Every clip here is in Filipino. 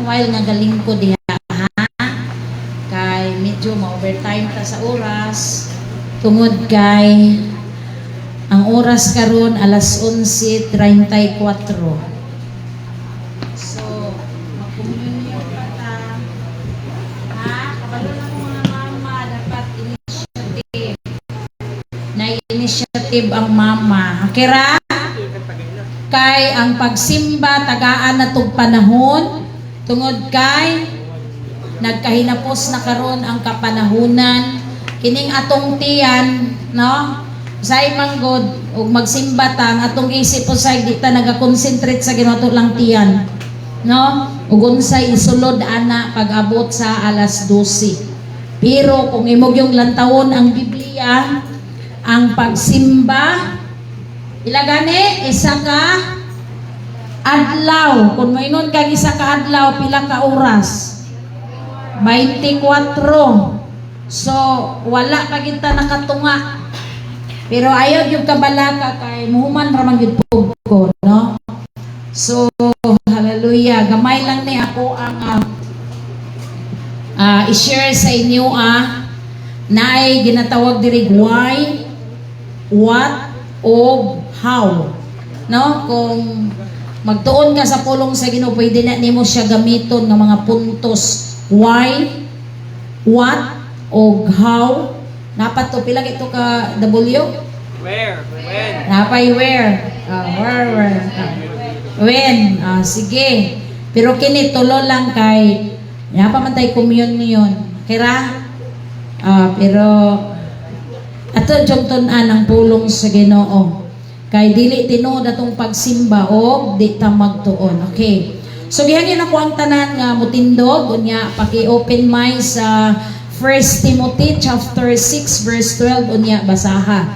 while nga galing ko diha, ha? Kay medyo ma-overtime ta sa oras. Tungod kay ang oras karon alas 11:34. So, mag-communion pa ta. Ha? Kabalo na ko mga mama, dapat initiative. Na-initiative ang mama. Kira? Kay ang pagsimba tagaan na tug panahon tungod kay nagkahinapos na karon ang kapanahunan kining atong tiyan, no? Say manggod ug magsimba ta ang atong isip usay di ta naga-concentrate sa Ginoo lang tiyan, no? Ug unsay isulod ana pag-abot sa alas 12. Pero kung imog yung lantawon ang Biblia, ang pagsimba ila gani isa ka adlaw. Kung maingon kang isa ka adlaw, pila ka oras? 24. So wala pa kita nakatunga. Pero ayaw yung kabalaka kay muhuman ramang yun ko, no? So hallelujah, gamay lang ni ako ang i-share sa inyo na ay ginatawag diri why, what, o how, no? Kung magtuon ka sa pulong sa Ginoo, pwede na nimo siya gamiton ng mga puntos. Why, what, o how. Napat to pila ito ka W? Where, when. Napay where. Where. When. Sige. Pero kini tulo lang kay napamantay communion. Kira? Pero ato jungton-an ang pulong sa Ginoo. Kay dili tinuod atong pagsimba o di ta magtuon. Okay. So gihangin ako ang tanan nga mutindog unya paki-open mind sa 1 Timothy chapter 6 verse 12 unya basaha.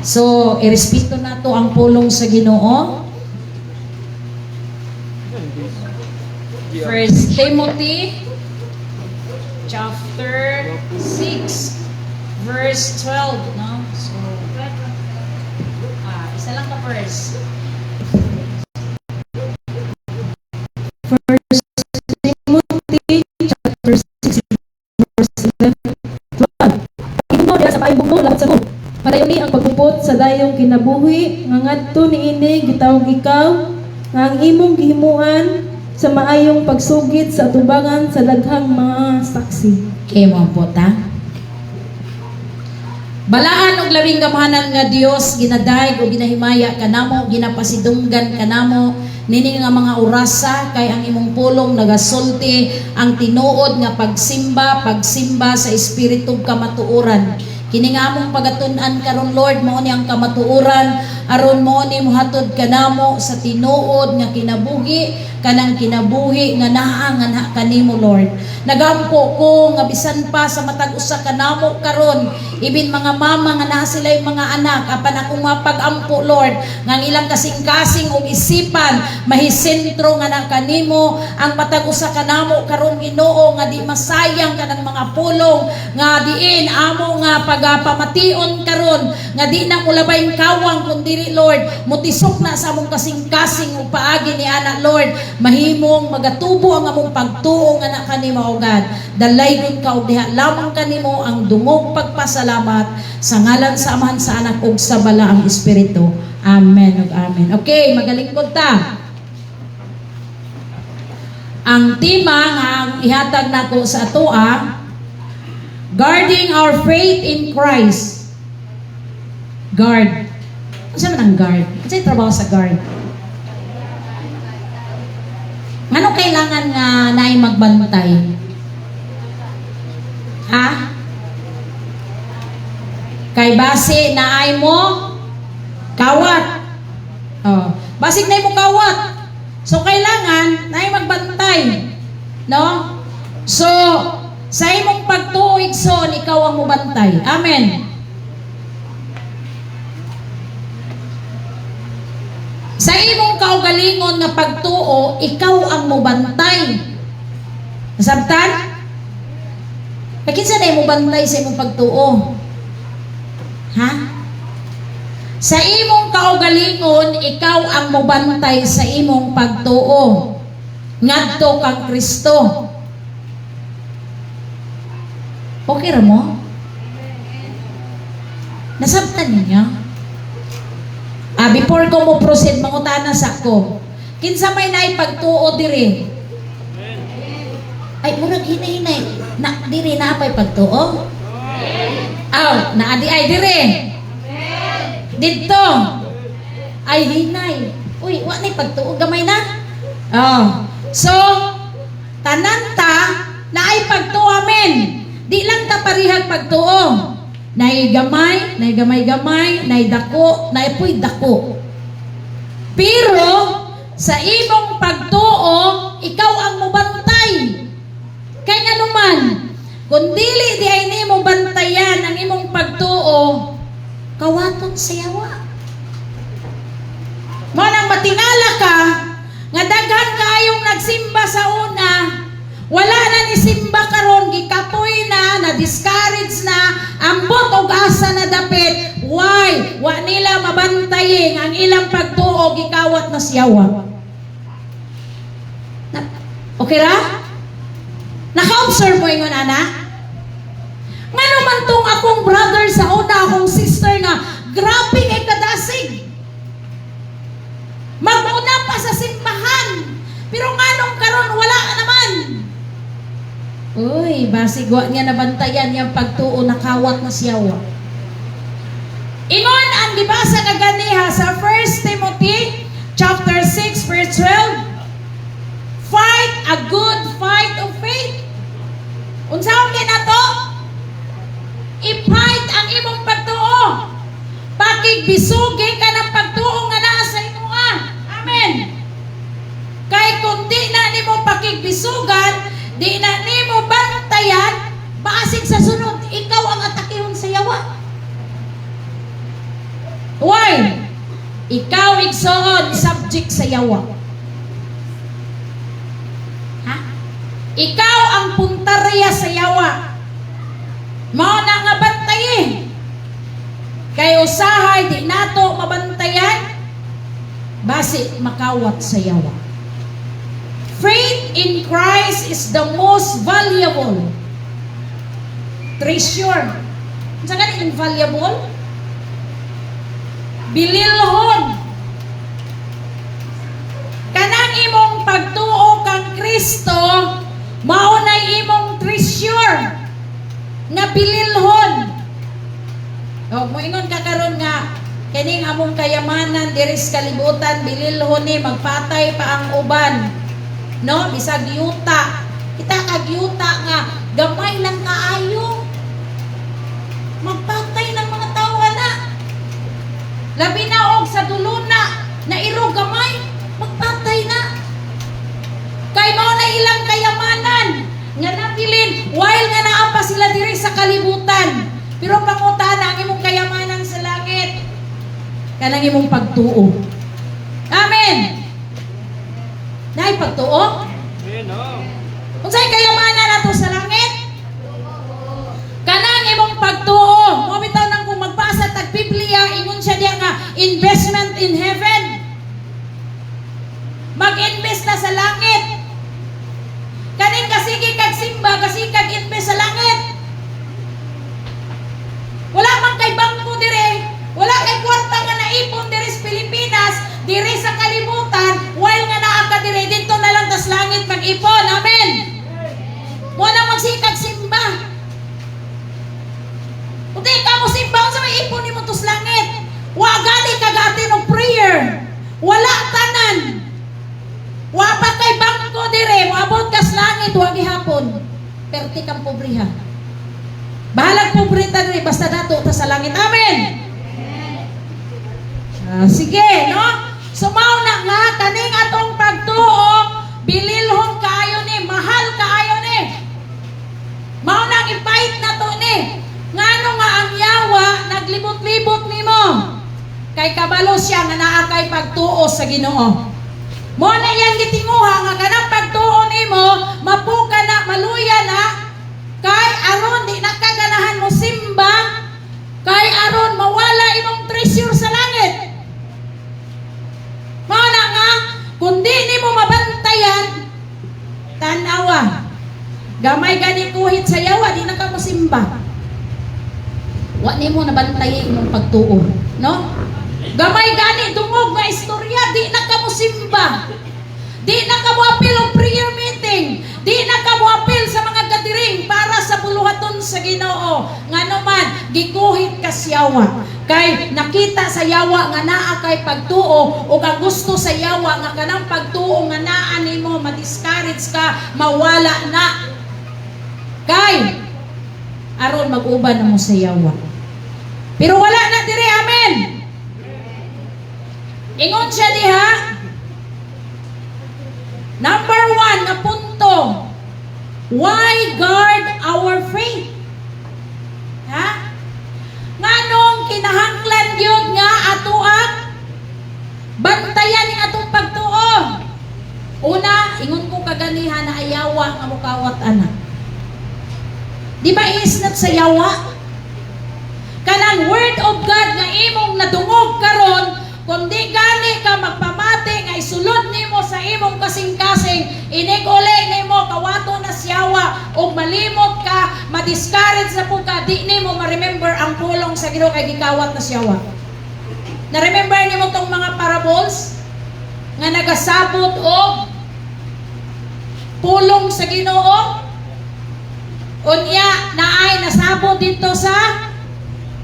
So irespeto nato ang pulong sa Ginoo. 1 Timothy chapter 6 verse 12, no? So isa lang ka verse. First Timothy chapter 6 verse 12. Imo diha sa paibong mo lahat sa mo. Padayon ni ang pagpupot sa dayong kinabuhi nga ngadto niini gitawag ikaw nga ang imong gihimuan sa maayong pagsugid sa atubangan sa daghang mga saksi. Kay mo po ta. Balaan og labing gamahanan nga Dios ginadayeg o ginahimaya kanamo, ginapasidunggan kanamo nini nga mga orasa kay ang imong pulong nagasulti ang tinuod nga pagsimba sa espiritu kamatuoran. Kini nga among pagatun-an karon Lord mao ni ang kamatuoran aron mo ni muhatod kanamo sa tinuod nga kinabuhi kanang kinabuhi nga naa nga kanimo Lord. Nagampo ko nga bisan pa sa matag usa kanamo karon ibin mga mama nga naa sila yung mga anak apan akong mapag-ampo Lord nga ang ilang kasing-kasing ug isipan mahisentro nga na kanimo ang matag usa kanamo karon Ginoo nga di masayang kanang mga pulong nga diin amo nga pagapamation karon nga di na ulabay kawang kundi Lord mutisok na sa among kasing-kasing ug paagi ni ana Lord mahimong magatubo ang among pagtuo nga na kanimo o God. Dalaygon ka og diha lamang kanimo ang dungog pagpasalamat sa ngalan sa Amahan sa Anak ug sa Balaang Espiritu. Amen ug amen. Okay, magalingkod ta. Ang tema nga ang ihatag nato sa atoa, guarding our faith in Christ. Guard. Ano man ang guard? Ano sa'yo trabaho sa guard? Ano kailangan nga naay magbantay? Ha? Kay base naay mo kawat. Basig na mo kawat. So kailangan naay magbantay. No? So sa imong pagtuig son ikaw ang mobantay. Amen. Sa imong kaugalingon nga pagtuo, ikaw ang mobantay. Nasabtan? Kinsa na mo bantay sa imong pagtuo? Ha? Sa imong kaugalingon, ikaw ang mobantay sa imong pagtuo. ngadto kang Kristo. Okay ra mo? Nasabtan ninyo? Before ko mo proceed, mangutana sa ko. Kinsa may naipagtuo diri? Ay, murag hinay-hinay. Diri na apay pagtuo? Naadi ay diri. Dito. Ay, hinay. Uy, wa na pagtuo. Gamay na? So, tananta na ay pagtuo amen. Di lang ta parihag pagtuo. Nay gamay-gamay, nay dako, nay puy dako. Pero, sa imong pagtuo, ikaw ang mubantay. Kaya nga naman, kung dili di ay nimo bantayan ang imong pagtuo, kawaton sa yawa. Mo nang matingala ka, nga daghan kaayong nagsimba sa una, wala na ni simba karon, gikapoy na discourage na, ambot og asa na dapit. Why? Wa nila mabantayin ang ilang pagtuo, gikawat na siyawa. Okay ra? Naka-observe mo ingon ana? Nga naman tong akong brother sa una, akong sister nga, grabe kay kadasig. Maguna pa sa simbahan. Pero nga nung karon wala naman. Uy, basig wa niya nabantayan yung pagtuo, nakawat na siyawa. Ingon ang gibasa nga ganiha sa 1 Timothy chapter 6 verse 12. Fight a good fight of faith. Unsaon kinato? I-fight ang imong pagtuo. Pakigbisugi ka ng pagtuo nga naa sa imuha. Amen. Kay kung di na nimo pakigbisugan, di na nimo bantayan, basig sa sunod, ikaw ang atakihon sa yawa. Why? Ikaw igsoon subject sa yawa. Ikaw ang puntarya sa yawa. Mao na nga bantayin. Kay usahay di nato mabantayan, basi makawat sa yawa. Faith in Christ is the most valuable treasure. Sa ganun invaluable? Bililhon. Kanang imong pagtuo kang Kristo, maunay imong treasure nga bililhon. Moingon ka karon nga kining among kayamanan diri sa kalibutan, bililhon ni magpatay pa ang uban. No, bisag yuta. Kita kag yuta nga gamay lang kaayo. Magpatay ng mga tao na. Labi na og sa duluna na iro gamay, magpatay na. Kay mao na ilang kayamanan nga napilin while nga naa pa sila diri sa kalibutan. Pero pangutana ang imong kayamanan sa langit, kanang imong pagtuo. Amen. Nay pagtuo? Unsay kayamanan nato sa langit? Kanang imong pagtuo. Mo bitaw nang kung magbasa tag Biblia, ingon siya diya nga investment in heaven. Mag-invest na sa langit. Kaning kasigi kag simba, kasigi kag invest sa langit. Wala man kay bangko dire, wala kay kwarta nga naipon dire sa Pilipinas, dire sa kalibutan, while nga naa ka dire dito na lang tas langit mag-ipon. Amen. Mo na magsikag simba. Uti ka mo simba unsa may ipon nimo tus langit? Wa gani kagati og prayer. Wala tanan. Wa pa kay bangko dire, moabot kas langit wa gihapon. Perti kang pobriha. Bahalag pobrita dire basta dato ta sa langit. Amen. Sige, no? Sumaw na nga kaning atong pagtuo, bililhon kaayo ni, mahal kaayo ni. Mao nang ipait na to ni. Ngano nga ang yawa naglibot-libot nimo. Kay kabalo siya nga naa kay pagtuo sa Ginoo. Mo na yang gitinguha nga kanang pagtuo nimo, mapuka na, maluya na, kay aron di nakaganahan mo simba, kay aron mawala imong treasure sa langit. Mao na nga kung di nimo mabantayan, Gamay gani kuhit sa yawa, di na ka mosimba. Wa nimo nabantay imong pagtuo, no? Gamay gani dungog nga istorya, di na ka mosimba. Di na ka moapil og prayer meeting. Di na ka moapil sa mga gadiring para sa buluhaton sa Ginoo. Ngano man gikuhit ka sa yawa. Kay nakita sa yawa nga naa kay pagtuo o ang gusto sa yawa nga kanang pagtuo nga naa nimo ma-discourage ka, mawala na. Kay aron mag-uban na mo sa yawa. Pero wala na dire, amen. Ingon siya diha. Number 1 na punto. Why guard our faith? Ha? Nganong kinahanglan gyud nga ato ang bantayan ning atong pagtuo? Una, ingon ko kaganihan na ayawa nga mukawat ana. Di ba isnat sa yawa? Kanang word of God nga imong nadungog karon, kundi gani ka magpamati nga isulod nimo sa imong kasing-kasing, inig-uli nimo kawato na siyawa o malimot ka, ma-discourage na po ka, di nimo ma-remember ang pulong sa Ginoo kay gikawat na siyawa. Na-remember nimo tong mga parables nga nagasabot og pulong sa Ginoo? Unya naay nasabot dito sa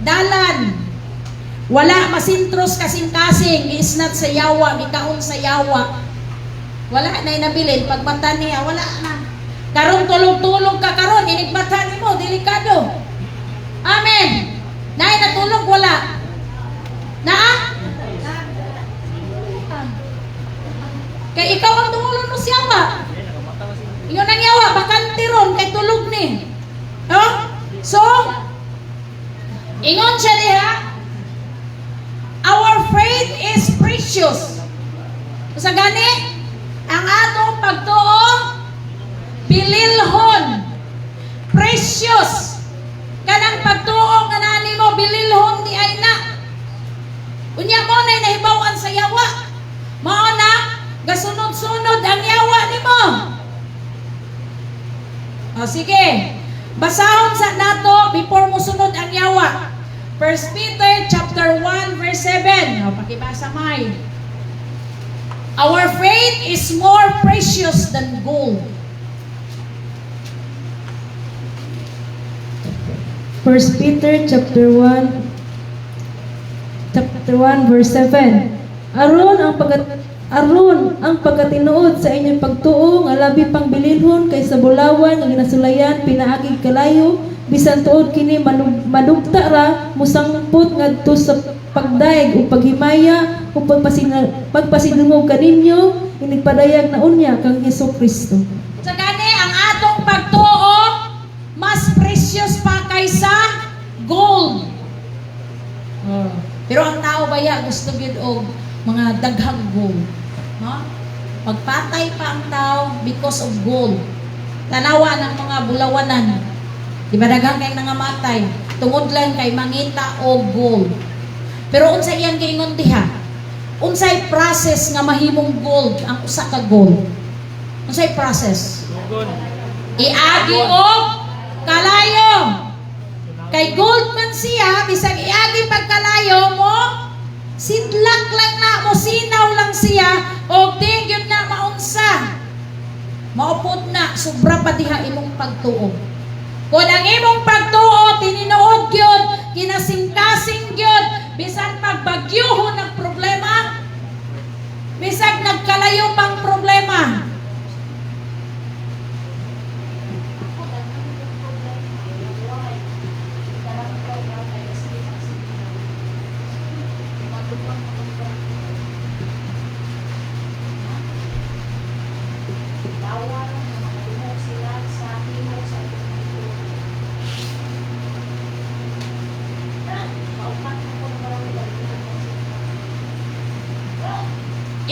dalan. Wala masintros kasing-kasing, giisnat sa yawa, gikaon sa yawa. Wala na inabilin, pagbata niya, wala na. Karon tulog-tulog ka karon, inigbata nimo, delikado. Amen. Nay natulog, wala. Naa? Kay ikaw ang tumulong mo sa yawa. Ingon ang yawa, bakante ron, kay tulog ni. No? So, ingon siya diha, our faith is precious. Sa gani, ang atong pagtuo, bililhon. Precious. Kanang pagtuo nga nani mo, bililhon di ay na. Unya mo na nahibawan sa yawa. Mao na, gasunod-sunod ang yawa ni mo. O sige, basahon sa nato before mo sunod ang yawa. 1 Peter chapter 1 verse 7. O, pakibasa may. Our faith is more precious than gold. 1 Peter chapter 1 verse 7. Aron ang pagkatinuod sa inyong pagtuo nga labi pang bililhon kaysa bulawan nga ginasulayan pinaagig kalayo bisan tuod kini madugta ra musangput ngadto sa pagdaig o paghimaya o pagpasidungog kaninyo inigpadayag na unya kang Hesukristo. Sa gani, ang atong pagtuo mas precious pa kaysa gold. Pero ang tao baya gusto gyud og mga daghang gold. No? Pagpatay pa ang tao because of gold. Tanawa ng mga bulawanan. Di ba daghang kay nangamatay tungod lang kay mangita og gold. Pero unsay iyang giingon diha? Unsay process nga mahimong gold ang usa ka gold? Unsay process? Iagi og kalayo. Kay gold man siya, bisag iagi pagkalayo mo, sidlak lang na mo, sinaw lang siya, o di yun na maunsa. Maupod na, sobra pa diha imong pagtuo. Kung ang imong pagtuo, tininuod yun, kinasing-kasing yun, bisag magbagyuhon ng problema, bisag nagkalayo pang problema.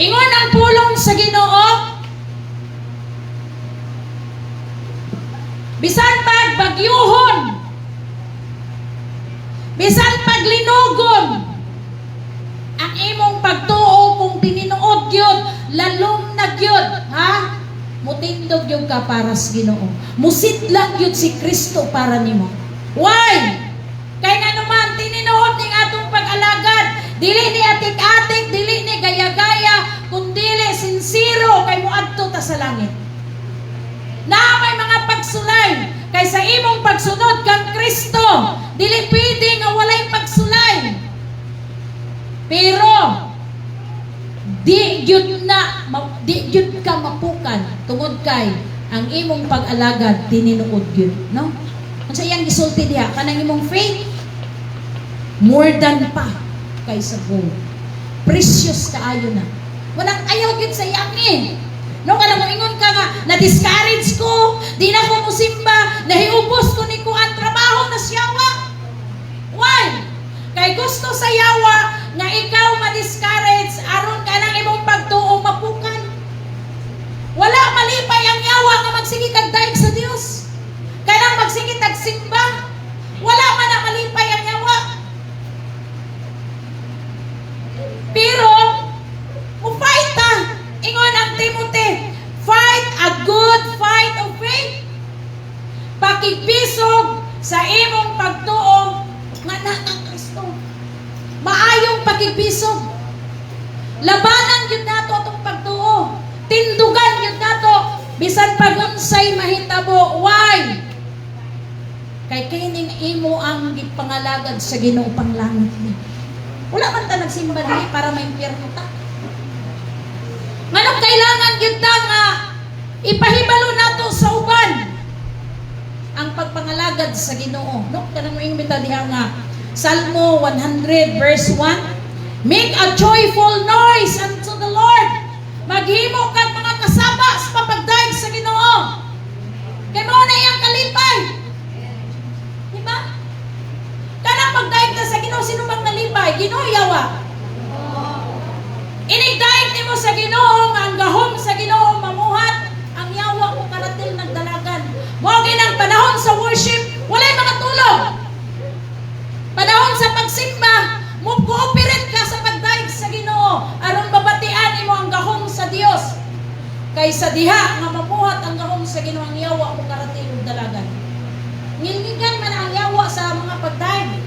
Ingon ang pulong sa Ginoo. Bisan pagbagyuhon, bisan paglinugon, ang imong pagtuo kung tininuod gyud, lalom na gyud, ha? mutindog yung ka para sa Ginoo. Musidlag yun si Kristo para nimo. Why? Kaya nga naman, tininuod ning atong pag-alagad. Dili ni atik-atik, dili ni gaya-gaya, kundili sinsiro kay muadto ta sa langit. Na may mga pagsulay, kay sa imong pagsunod kang Kristo, dili pwede nga walay pagsulay. Pero, di gyud ka mapukan tungod kay ang imong pag-alagad tininuod gyud, no? Unsa iyang gisulti diha kanang imong faith more than pa kaysa gold. Precious kaayo na. Walang ayaw gyud sa iyang no, kanang moingon ka nga na-discourage ko, di na ko musimba, nahiubos ko ni ko ang trabaho na siyawa. Why? Kay gusto sa yawa nga ikaw ma-discourage aron ka nang imong pagtuo mapukan. Wala malipay ang yawa nga magsige kag daig sa Dios. Kanang magsige tag simba. Wala man na malipay ang yawa. Pero mo-fight ta. Ingon ang Timothy, fight a good fight of faith. Pakigbisog sa imong pagtuo nga na ang Kristo. Maayong pakigbisog. Labanan gyud nato atong pagtuo. Tindugan gyud nato bisan pag-unsay mahitabo. Why? Kay kining imo ang gipangalagad sa Ginoo panglangit ni. Wala man ta nagsimba dili para maimpyerno ta. Manong kailangan gyud ta nga ipahibalo nato sa uban ang pagpangalagad sa Ginoo. No, kanang moingon diha nga Salmo 100 verse 1. Make a joyful noise unto the Lord. Maghimo kag mga kasaba sa papagdaig sa Ginoo. Kay mao na iyang kalipay. Di ba? Kanang pagdaig ka sa Ginoo, sino bang nalipay? Ginoo yawa. Inigdaig nimo sa Ginoo nga ang gahom sa Ginoo mamuhat, ang yawa mo karatil nagdalagan. Mao ginang panahon sa worship, walay mga tulog. Panahon sa pagsimba, mo cooperate ka sa pagdaig sa Ginoo aron mabatian nimo ang gahom sa Dios. Kaysa diha nga mamuhat ang gahom sa Ginoo, ang yawa mo karatil nagdalagan. Ngilngigan man ang yawa sa mga pagdaig.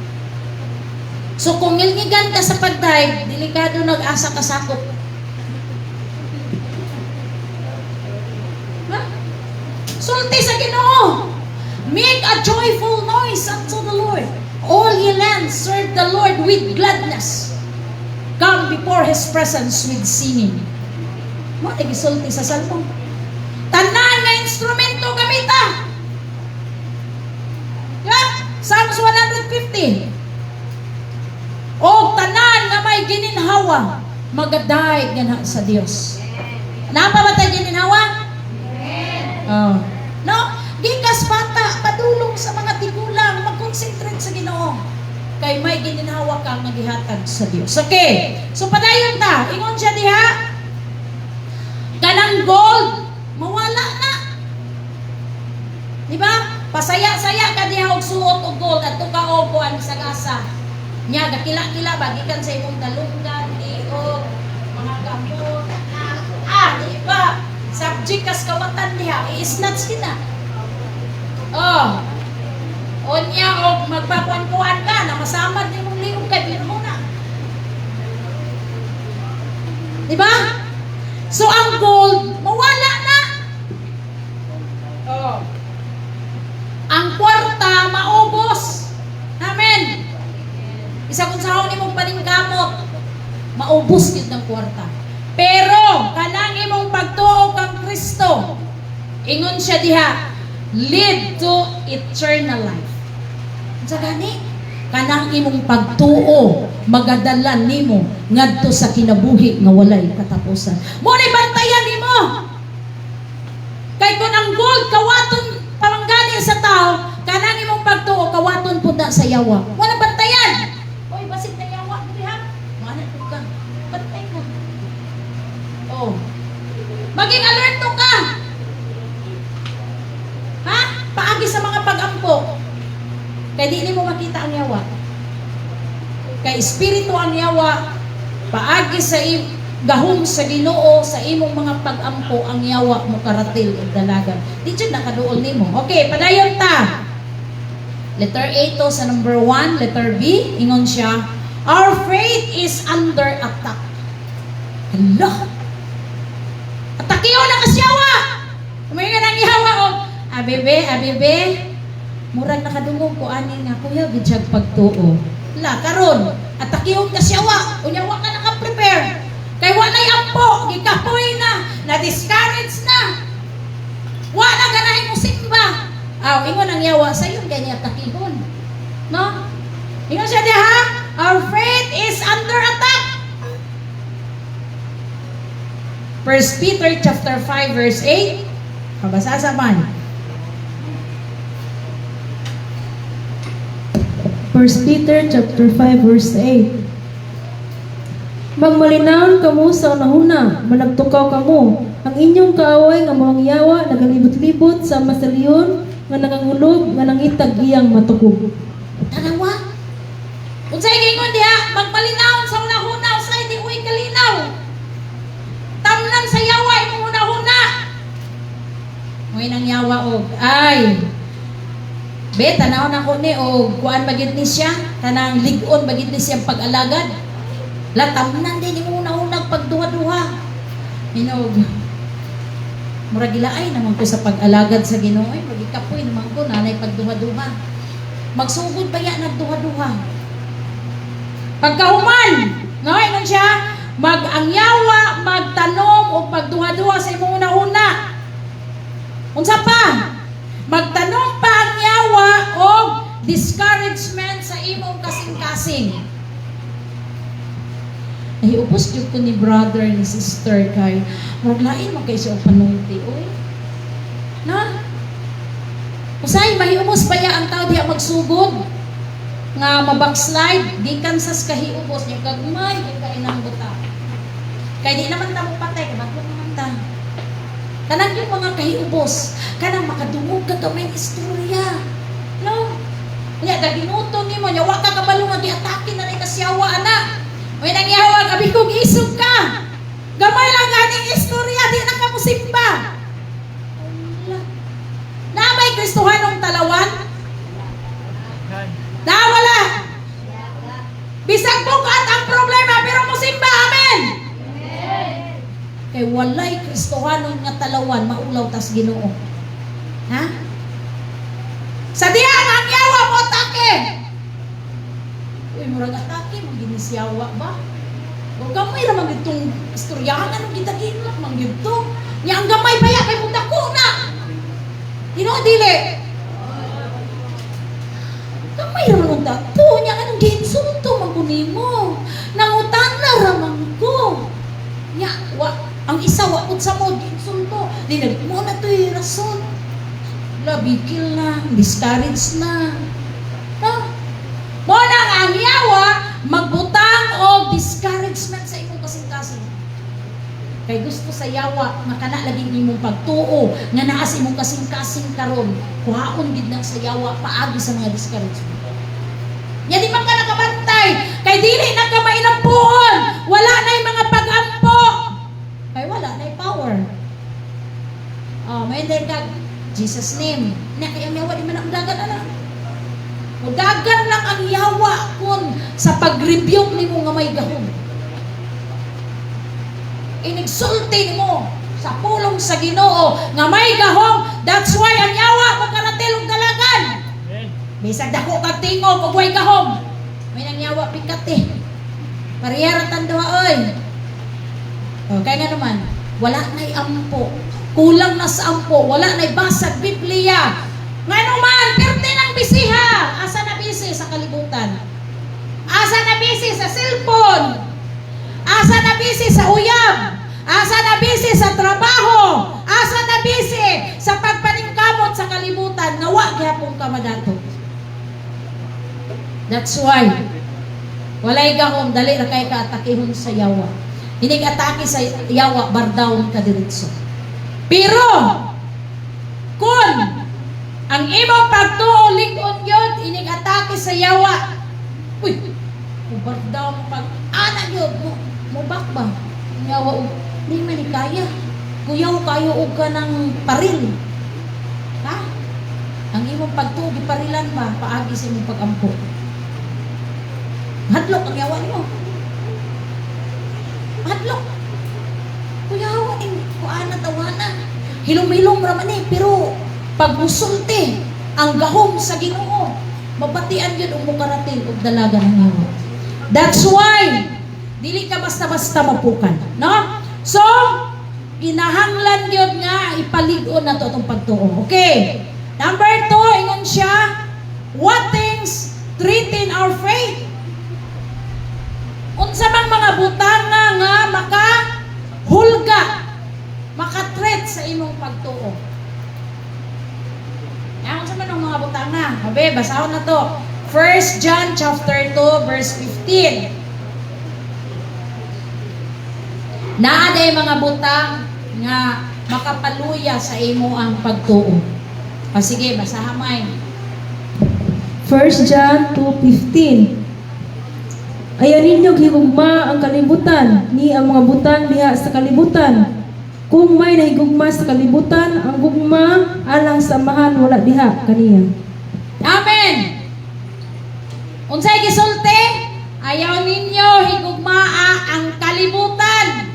So kung ngilngigan ka sa pagdaig, delikado nag-asa ka sakop. Ha? Sulti sa Ginoo. Make a joyful noise unto the Lord. All ye lands, serve the Lord with gladness. Come before His presence with singing. Mo gisulti sa salmo. Tanan nga instrumento gamita. Yeah? Psalms 150. O tanan nga may gininhawa, magaday gana sa Dios. Napa ba tayo gininhawa? Oh. No? Gikas bata, padulong sa mga tigulang, mag-concentrate sa Ginoo. Kay may gininhawa ka nga gihatag sa Dios. Okay. So padayon ta, ingon siya diha. Kanang gold, mawala na. Di ba? Pasaya-saya ka diha og suot og gold at tuka og kuan sa gasa. Nya gakila-kila bagikan sa imong dalunggan, iog, mga gamot. Di ba? Subject kas kawatan diha, i-snatch kita. Oh. Onya og magpakuan-kuan ka na masamad nimong liog kay pirmo na. Di ba? So ang gold mawala na. Oh. Ang kwarta maubos. Amen. Isa kung sahon imong paningkamot, maubos yun ng kwarta. Pero kanang imong pagtuo kang Kristo, ingon siya diha, lead to eternal life. Sa gani, kanang imong pagtuo, magadalan nimo ngadto sa kinabuhi nga walay katapusan. Mo ni bantayan nimo. Kay kun ang gold kawaton pamanggani sa tao, kanang imong pagtuo kawaton pud na sa yawa. Wala bantayan. Oy, basit na yawa diha. Mana pud ka. Bantay ka. Oh. Maging alerto ka. Ha? Paagi sa mga pag-ampo. Kaya di mo makita ang yawa. Kaya espiritu ang yawa, paagi sa gahom sa Ginoo sa imong mga pag-ampo ang yawa mo karatil ug dalagan. Di jud nakaduol nimo. Okay, padayon ta. Letter A to sa number 1, letter B, ingon siya, our faith is under attack. Hala. Atakiyo na kasyawa. Kumayo nang ihawa og abebe, murag nakadungog ko ani nga kuya bidyag pagtuo. La karon, atakiyo kasyawa, unyawa ka naka-prepare. Kay wa nay ampo, gikapoy na discourage na. Wa na ganahin mo simba. Aw, ingon ang yawa sa iyo kay atakihon. No? Ingon siya diha, our faith is under attack. 1 Peter chapter 5 verse 8. Kabasa sa man. 1 Peter chapter 5 verse 8. Magmalinawon kamo sa unahuna, managtukaw kamo. Ang inyong kaaway nga mga yawa nagalibot-libot sa masaliyon nga nangangulob nga nangitag iyang matukog. Tanawa. Unsay gingon diha, magmalinawon sa unahuna usay di uy kalinaw. Tamnan sa yawa imong una-una. Moy nang yawa og ay. Be tanawon ako ni og kuan bagid ni siya, kanang lig-on bagid ni siya pag-alagad. Latamnan din imong una-una pagduha-duha. Minog. Murag gilaay naman ko sa pag-alagad sa Ginoo, ay magikapoy naman ko nanay pagduha-duha. Magsugod ba yan nagduha-duha? Pagkahuman, no, ingon siya, mag-angyawa, magtanom o pagduha-duha sa imong una-una. Unsa pa? Magtanom pa ang yawa o discouragement sa imong kasing-kasing. Ay, upos yun ko ni brother, ni sister kay maglain mo kay siya panunti, oy. Na? Usay, mahiumos ba ya ang tao diya magsugod? Nga mabackslide, di kansas kahiubos niya kagmay, di ka inang buta. Kaya di naman ta mo patay, kabatlong naman ta. Kanang yung mga kahiubos, kanang makadungog ka kamay istorya. No? Kaya daginuto ni mo, yawa ka kabalo nga di-atake na rin kasyawa, anak. May nangyawag, abi kong isog ka. Gamay lang ganing istorya, di na ka mo simba. Namay Kristohanong talawan? Nawala. Bisag bukat ang problema, pero mo simba, amen. Kay walay Kristohanong nga talawan, maulaw tas Ginoo. Ha? Sa diha ang yawa mo atake. Uy, murag atake, mong ginisyawa ba? O gamay ra man itong istoryahan, anong gitaginlak man gito? Nya ang gamay ba ya, kay mong dako na. Ginoo dili. Gamay ra man dato, nya anong giinsulto man kunimo. Nangutan na ra man ko. Nya, ang isa wa pud sa mo giinsulto. Dili mo na to'y rason. Labikil na, discourage na. No? Mo nang ang yawa, magbutang o discouragement sa imong kasing-kasing. Kay gusto sa yawa, makana lagi imong pagtuo, nga naa sa imong kasing-kasing karon, kuhaon gid na sa yawa, paagi sa mga discouragement. Yan di man ka nakabantay, kay dili na ka mainampuon, wala na yung mga pag-ampo, kay wala na yung power. May ka, Jesus name, na kaya yawa di man ang dagan na. Dagan lang ang yawa kun sa pag-rebuke ni mo nga may gahom. Inigsulti mo sa pulong sa Ginoo nga may gahom. That's why ang yawa magkaratil og dalagan. Bisag dako kag tingog og way gahom. May nang yawa pikate. Parehara tanduha oy. Kaya nga naman, wala na'y ampo. Kulang na sa ampo, wala na'y basag Biblia. Nga naman, perte ng bisiha. Asa na bisi sa kalibutan? Asa na bisi sa cellphone? Asa na bisi sa uyab? Asa na bisi sa trabaho? Asa na bisi sa pagpaningkamot sa kalibutan? Nawa gyapon ka madato. That's why walay gahom, dali ra kay ka atakihon sa yawa. Hinig atake sa yawa, bardawon ka diretso. Pero kun ang imong pagtuo lig-on yun, inig atake sa yawa. Uy, ubar daw mo pag anak yun, mubak ba? Yawa og di man ni kaya. Kuyaw kayo og ka ng paril. Ha? Ang imong pagtuo giparilan ba paagi sa imong pagampo. Hadlok ang yawa nimo. Hadlok. Kuyaw ning kuana tawana. Hilom-hilom ra man pero pag musulti ang gahom sa Ginoo, mabatian yun ang mukaratil o dalaga ng yawa. That's why dili ka basta-basta mapukan, no? So, kinahanglan yun nga ipaligon na to itong pagtuo. Okay. Number 2, ingon siya, what things threaten our faith? Unsa man mga butanga nga makahulga, makatreat sa imong pagtuo. Yan, unsa man ang mga butanga? Habi, basahon na to. 1 John chapter 2 verse 15. Naaday mga butang nga makapaluya sa imo ang pagtuo. Sige, basahan mo ay. 1 John 2:15. Ayan ninyo higugma ang kalibutan, ni ang mga butang diha sa kalibutan. Kung may nahigugma sa kalibutan, ang gugma alang samahan wala diha kaniya. Amen. Unsay gisulti? Ayaw ninyo higugmaa ang kalibutan.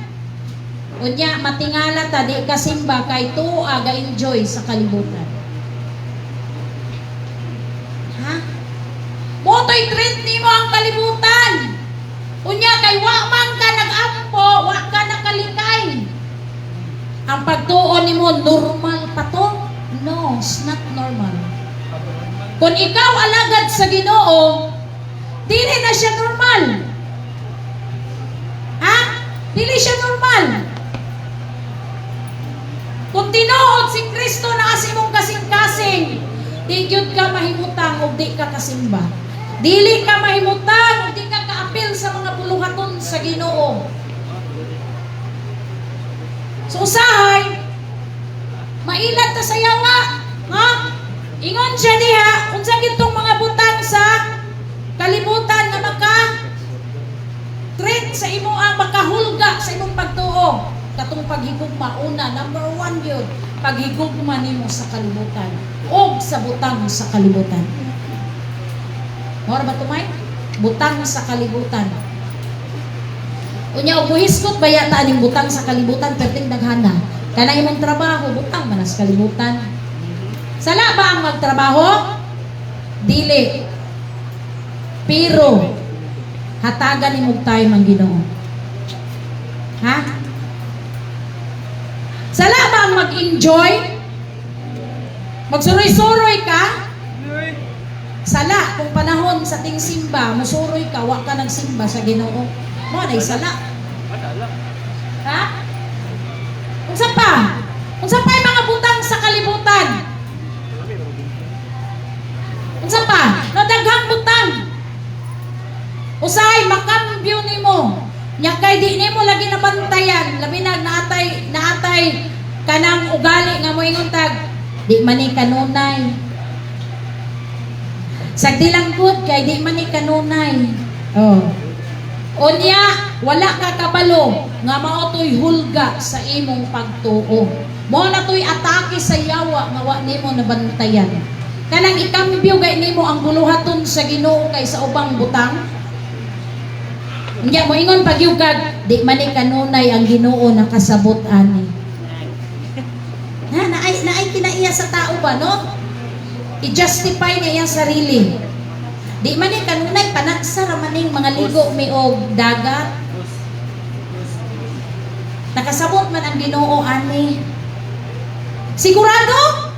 Unya matingala ta di kasimba kay tuwa ga enjoy sa kalibutan. Ha? Motoy trend nimo ang kalibutan. Unya kay wa man ka nag-ampo, wa ka nakalikay. Ang pagtuon nimo normal pa to? No, it's not normal. Kung ikaw alagad sa Ginoo, dili na siya normal. Ha? Dili siya normal. Kung tinuod si Kristo na as imong kasing-kasing, di gyud ka mahimutang o di ka kasimba. Dili ka mahimutang o di ka kaapil sa mga buluhaton sa Ginoo. So usahay, mailat ta sa yawa. Ha? Ingon siya diha, unsa gitong mga butang sa kalibutan na maka-treat sa imo ang makahulga sa imong pagtuo. Katong paghigugma, una, number 1 yun, paghigugma nimo sa kalibutan o sa butang sa kalibutan. Mora ba tumay? Butang sa kalibutan. Unya, og buhiskot ba yata aning butang sa kalibutan, perting daghana. Kana imong trabaho, butang man sa kalibutan. Sala ba ang magtrabaho? Dili. Pero, hatagan ni mong tayo mang Ginoo. Ha? Sala ba ang mag-enjoy? Magsuroy-suroy ka? Sala, kung panahon sa ting simba, musuroy ka, wa ka nagsimba sa Ginoo. Mo na sala. Ha? Unsa pa? Unsa pa yung mga butang sa kalibutan? Unsa pa? No daghang butang. Usay makambyo nimo. Nya kay di nimo lagi nabantayan, labi na naatay kanang ugali nga moingon tag di man ni kanunay. Sagdilang gud kay di man ni kanunay. Oh. Unya wala ka kabalo nga mao toy hulga sa imong pagtuo. Mo na toy atake sa yawa nga wa nimo nabantayan. Kanang ikambyo gay nimo ang buluhaton sa Ginoo kay sa ubang butang. Nya mo ingon pagyugag di man ni kanunay ang Ginoo nakasabot ani. Naay kinaiya sa tao ba no? I-justify niya iyang sarili. Di man ni kanunay panagsa ra maning mga ligo mi og dagat. Nakasabot man ang Ginoo ani. Sigurado?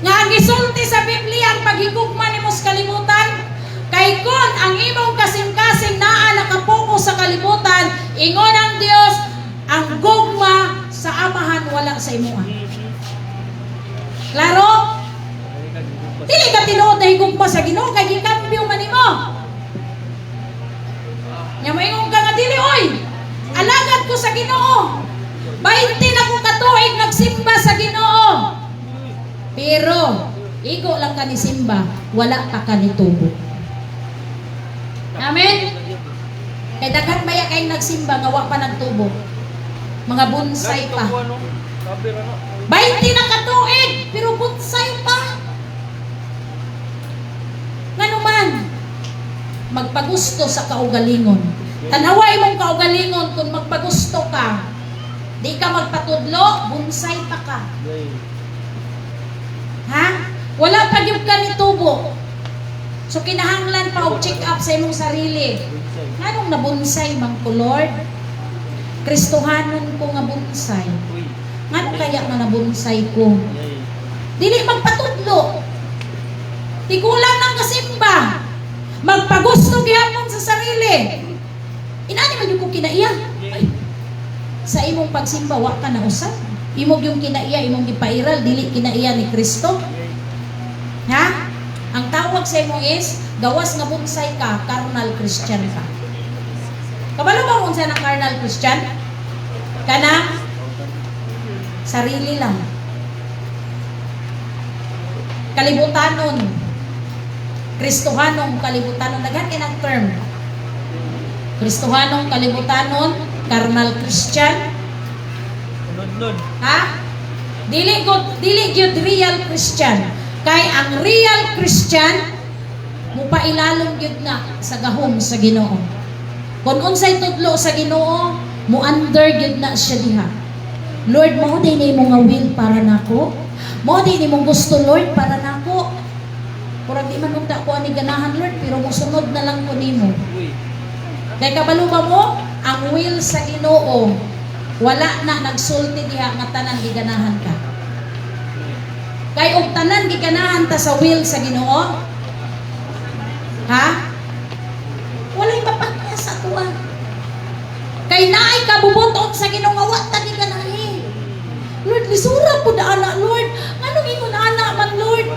Nga ang gisulti sa Biblia ang paghigugma nimo sa kalibutan. Kay kun ang imong kasing-kasing naa nakapokus sa kalibutan, ingon ang Dios, ang gugma sa amahan wala sa imo. Klaro? Dili ka tinuod na higugma sa Ginoo kay gikambyo man nimo. Nya moingon ka nga dili oy. Alagad ko sa Ginoo. 20 na ko katuig nagsimba sa Ginoo. Pero igo lang ka ni simba, wala pa ka nitubo. Amen? Kay daghan baya kay nagsimba nga wa pa nagtubo. Mga bonsai pa. Ano? Sabi ano? 20 na katuig, pero bonsai pa. Ngano man, magpagusto sa kaugalingon. Tanawa imong kaugalingon kung magpagusto ka. Di ka magpatudlo, bonsai pa ka. Ha? Wala pa gyud ka ni tubo. So kinahanglan pa og check up sa imong sarili. Anong nabonsay man ko, Lord? Kristohanon ko nga bonsai. Ngano kaya nga nabonsay ko? Dili magpatudlo. Tigulang ng kasimba. Magpagusto gyapon sa sarili. Inani man yung ko kinaiya. Ay, sa imong pagsimba wa ka na usab. Imong yung kinaiya, imong gipairal, dili kinaiya ni Kristo. Ha? Ang tawag sa imo is gawas nga bonsai ka, carnal Christian ka. Kabalo ba unsa ng carnal Christian? Kana sarili lang. Kalibutanon. Kristohanong kalibutanon, daghan kinang term. Kristohanong kalibutanon, carnal Christian. Nod-nod. Ha? Dili gyud real Christian. Kay ang real Christian mupailalom gyud na sa gahom sa Ginoo. Kung unsay tudlo sa Ginoo, mu-under gyud na siya diha. Lord, mao din nimo nga will para nako. Mao din nimo gusto, Lord, para nako. Murag di man unta ko ani ganahan, Lord, pero mosunod na lang ko nimo. Kay kabalo ba mo, ang will sa Ginoo wala na nagsulti diha nga tanan giganahan ka. Kay og tanan giganahan ta sa will sa Ginoo. Ha? Walay mapakya sa tuwa. Kay naay kabubuton sa Ginoo nga wa ta giganahi. Lord, lisura pud ana, Lord. Nganong ingon ana man, Lord?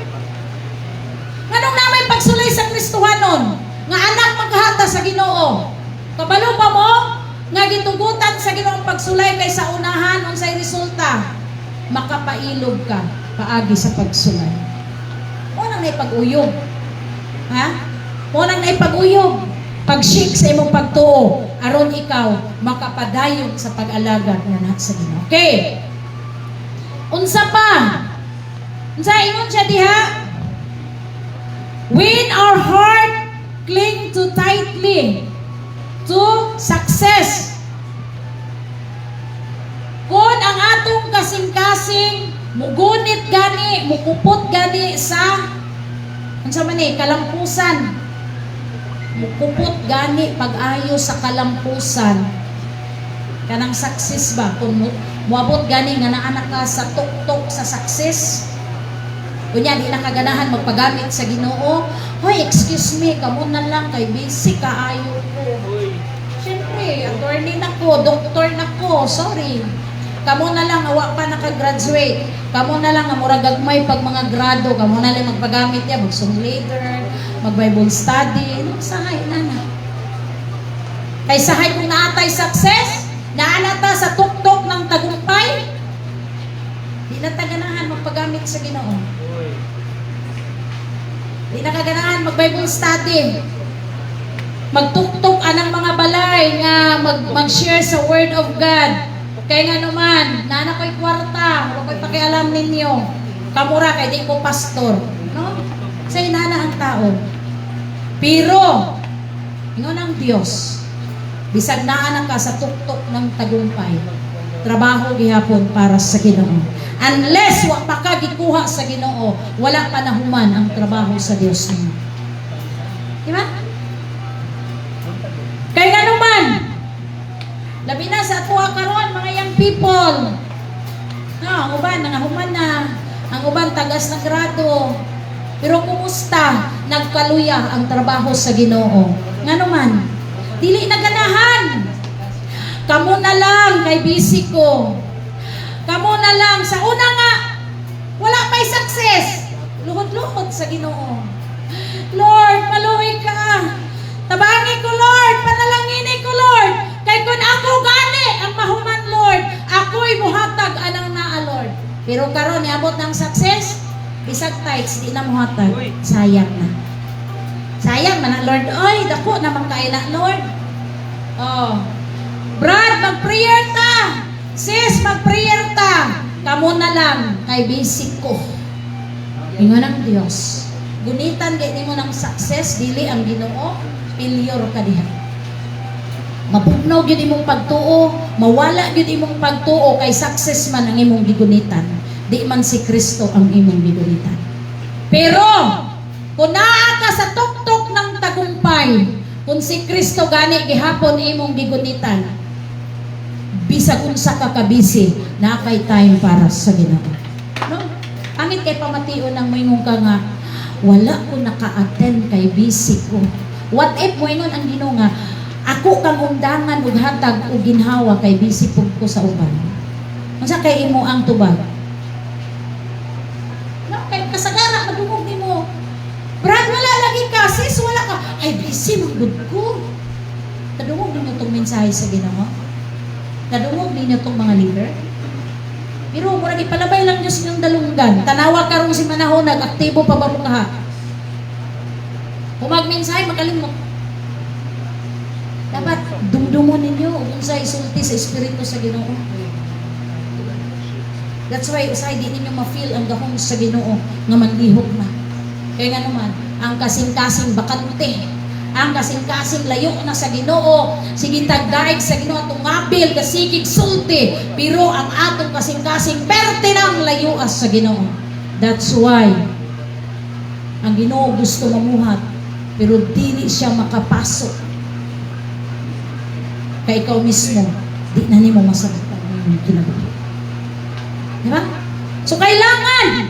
Nganong namay pagsulay sa Kristohanon nga anak maghata sa Ginoo? Kabalo pa mo nga gitugutan sa Ginoong pagsulay kay sa unahan unsay resulta? Makapailog ka paagi sa pagsulay. Mo nang naipag-uyog. Ha? Mo nang naipag-uyog. Pag-shake sa imong pagtuo aron ikaw makapadayon sa pag-alagad nga sa Ginoo. Okay. Unsa pa? Unsa ingon siya diha? When our heart cling too tightly to success. Kung ang atong kasing-kasing mugunit gani, mukupot gani sa unsa man ni kalampusan. Mukupot gani pag-ayo sa kalampusan. Kanang success ba? Kung muabot gani nga naanak ka sa tuktok sa success. Kunya di na kaganahan magpagamit sa Ginoo. Hoy, excuse me, kamo na lang kay busy kaayo ko. Siyempre, attorney na ko, doktor na ko, sorry. Kamo na lang, awa pa nakagraduate. Kamo na lang, murag gagmay pag mga grado. Kamo na lang magpagamit niya, mag-song leader, mag-Bible study. Sahay na na. Kay sahay kung naatay success, naanata sa tuktok ng tagumpay, di na taganahan magpagamit sa Ginoo. Di na kaganahan mag-Bible study. Magtuktok anang mga balay nga mag-share sa Word of God. Kaya nga naman, nana ko'y kwarta, wala ko'y pakialam ninyo. Kamura kay di ko pastor. No? Sa'yo nana ang tao. Pero, ingon ang Diyos, bisag naanak ka sa tuktok ng tagumpay, trabaho gihapon para sa Ginoo. Unless wa pa ka gikuha sa Ginoo, wala pa nahuman ang trabaho sa Dios niyo. Di ba? Kaya nga naman, labi na sa atuha karon mga young people. No, ang uban nangahuman na, ang uban tagas na grado. Pero kumusta nagkaluya ang trabaho sa Ginoo? Nga naman, dili na ganahan. Kamo na lang kay busy ko. Kamo na lang sa una nga wala pa'y success. Luhod-luhod sa Ginoo. Lord, maluhi ka. Tabangi ko, Lord. Panalangini ko, Lord. Kay kun ako gani ang mahuman, Lord, ako'y muhatag anang naa, Lord. Pero karon niabot ng success, bisag tights di na muhatag. Sayang na. Sayang man, Lord. Oy, dako naman kaila, Lord. Oh. Brad, mag-prayer ta. Sis, mag-prayer ta. Kamo na lang kay basic ko. Ingon ang Dios. Gunitan kay nimo ng success dili ang Ginoo, failure ka diha. Mapugnaw gyud imong pagtuo, mawala gyud imong pagtuo kay success man ang imong gigunitan. Di man si Kristo ang imong gigunitan. Pero kung naa ka sa tuktok ng tagumpay, kung si Kristo gani gihapon imong gigunitan, bisag unsa ka kabisi, na kay time para sa Ginoo. No? Angit kay pamation ng moingon ka nga, wala ko naka-attend kay busy ko. What if moingon ang Ginoo nga, ako kang undangan ug hatag ug ginhawa kay busy pug ko sa uban. Unsa kay imo ang tubag? No, kay kasagara madungog nimo. Brad, wala lagi ka, sis, wala ka. Ay, busy man gud ko. Kadungog ninyo tong mensahe sa Ginoo. Kadungog ninyo tong mga leader. Pero mura gipalabay lang Dios inyong dalunggan. Tanawa karong si manahon nag-aktibo pa ba mo kaha? Kung magmensahe makalimot. Dapat dumdumon ninyo kung sa isulti sa Espiritu sa Ginoo. That's why usay di ninyo ma-feel ang gahom sa Ginoo nga manlihok na. Kaya nga naman, ang kasing-kasing bakante, ang kasing-kasing layo na sa Ginoo, sige tagdaig sa Ginoo atong ngabil kasigig sulti, pero ang atong kasing-kasing perte ng layo sa Ginoo. That's why ang Ginoo gusto mamuhat, pero dili siya makapasok. Kaya ikaw mismo, di na nimo masagutan ang kinabuhi. Di ba? So kailangan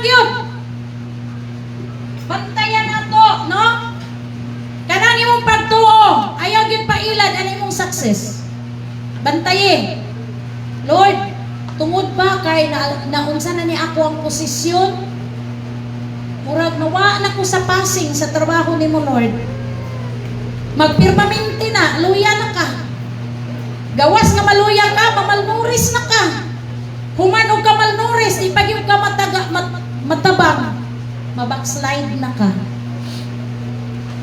yun. Bantayan nato, no? Kanang imong pagtuo, ayaw yun pailad ang imong success. Bantayin. Lord, tungod ba kay naunsa na ni ako ang posisyon? Murag nawa na ko sa passing sa trabaho nimo, Lord. Magpirmaminti na, luya na ka. Gawas nga maluya ka, mamalnuris na ka. Human o ka malnuris, ipag ka matabang, mabackslide na ka.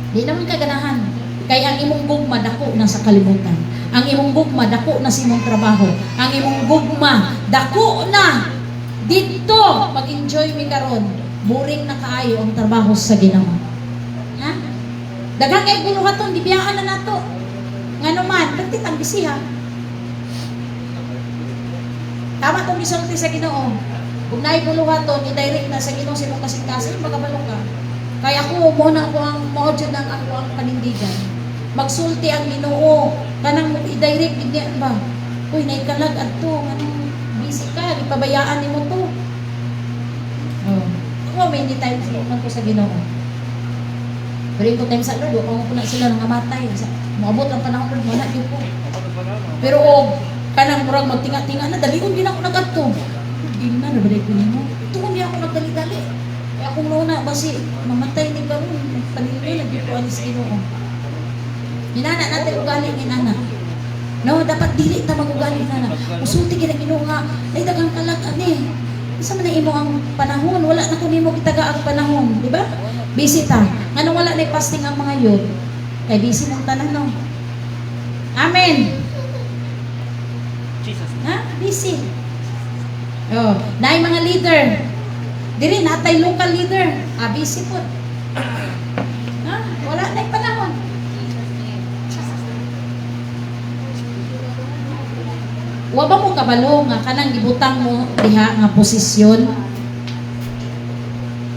Di naman kaganahan. Kaya ang imong gugma dako na sa kalibutan. Ang imong gugma dako na sa imong trabaho. Ang imong gugma dako na dito mag-enjoy mi karon. Boring na kaayo ang trabaho sa Ginoo. Ha? Daghang kay buluhaton gibiyaan na nato. Ngano man, pagtit ang bisiha. Tama tong gisulti sa Ginoo. Kung naay buluhaton, i-direct na sa Ginoo sa imong kasing-kasing magabalo ka. Kaya ako muna ako ang maudyan ng ako ang panindigan. Magsulti ang Ginoo. Kanang i-direct bigyan ba? Uy, naikalag adto, anong busy ka, ipabayaan nimo to. Oh. Ako many times man ko sa Ginoo. Pero yung time sa Lord, ako na sila nang amatay. Maabot ang panahon Lord, wala yun po. Pero kanang murag magtinga-tinga na, dalion din ako nag-adto. Hindi na, nabalay ko nimo. Tuon niya ako nagdali-dali. Kaya akong nuna, basi mamatay ni karon, panilin, nagpupuan ni Ginoo. Hinana natin ugali ni Nana. No, dapat dili ta mag-ugali Nana. Musulti gina Ginoo nga, ay dagang kalag ani. Isa man na imo ang panahon, wala na kun nimo gitaga ang panahon, di ba? Busy ta. Ngano wala na fasting ang mga youth? Kay busy mong tanan no. Amen. Jesus. Ha? Busy. Oh, naay mga leader. Diri natay local leader. Busy po. Ha? Wala na panahon. Wa ba mo kabalo nga kanang gibutang mo diha nga posisyon?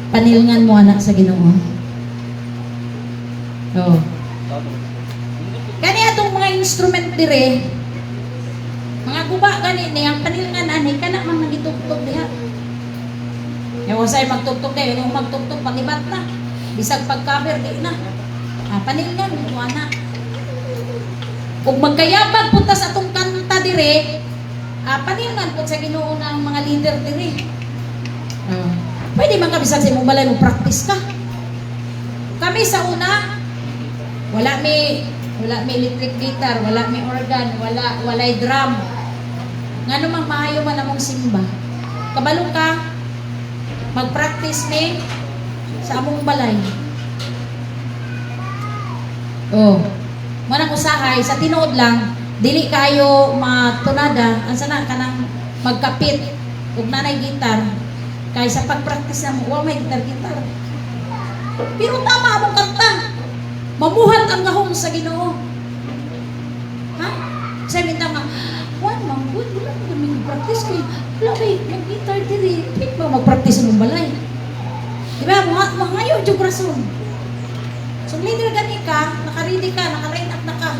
Panilngan mo anak sa Ginoo. Oh. Kani atong mga instrument dire, mga guba gani ni ang panilngan ani kana man nagitugtog diha. Yawa say magtugtog kay kung magtugtog pangibat na. Bisag pag-cover di na. Panilngan mo anak. Kung magkayabag punta sa atong kanta dire, panilngan pud sa Ginoo ng mga leader dire. Pwede man kami sa imong balay mo practice ka. Kami sa una, wala may electric guitar, wala may organ, walay drum. Ngano man maayo man among simba. Kabalo ka, mag-practice ni sa among balay. Oh. Muna usahay sa tinuod lang, dili kayo matunada, ang sana kanang magkapit ug nanay gitar kay sa pagpractice na mo, wa may gitar. Pero tama among kanta. Mabuhat ang gahom sa Ginoo. Ha? Sa minta nga, wan manggod, wala mo kami practice kay wala kay mag-gitar diri. Pit ba mag-practice mo balay? Diba? Mga ngayon jud rason. So leader gani ka, naka-ready ka, naka-line up na ka.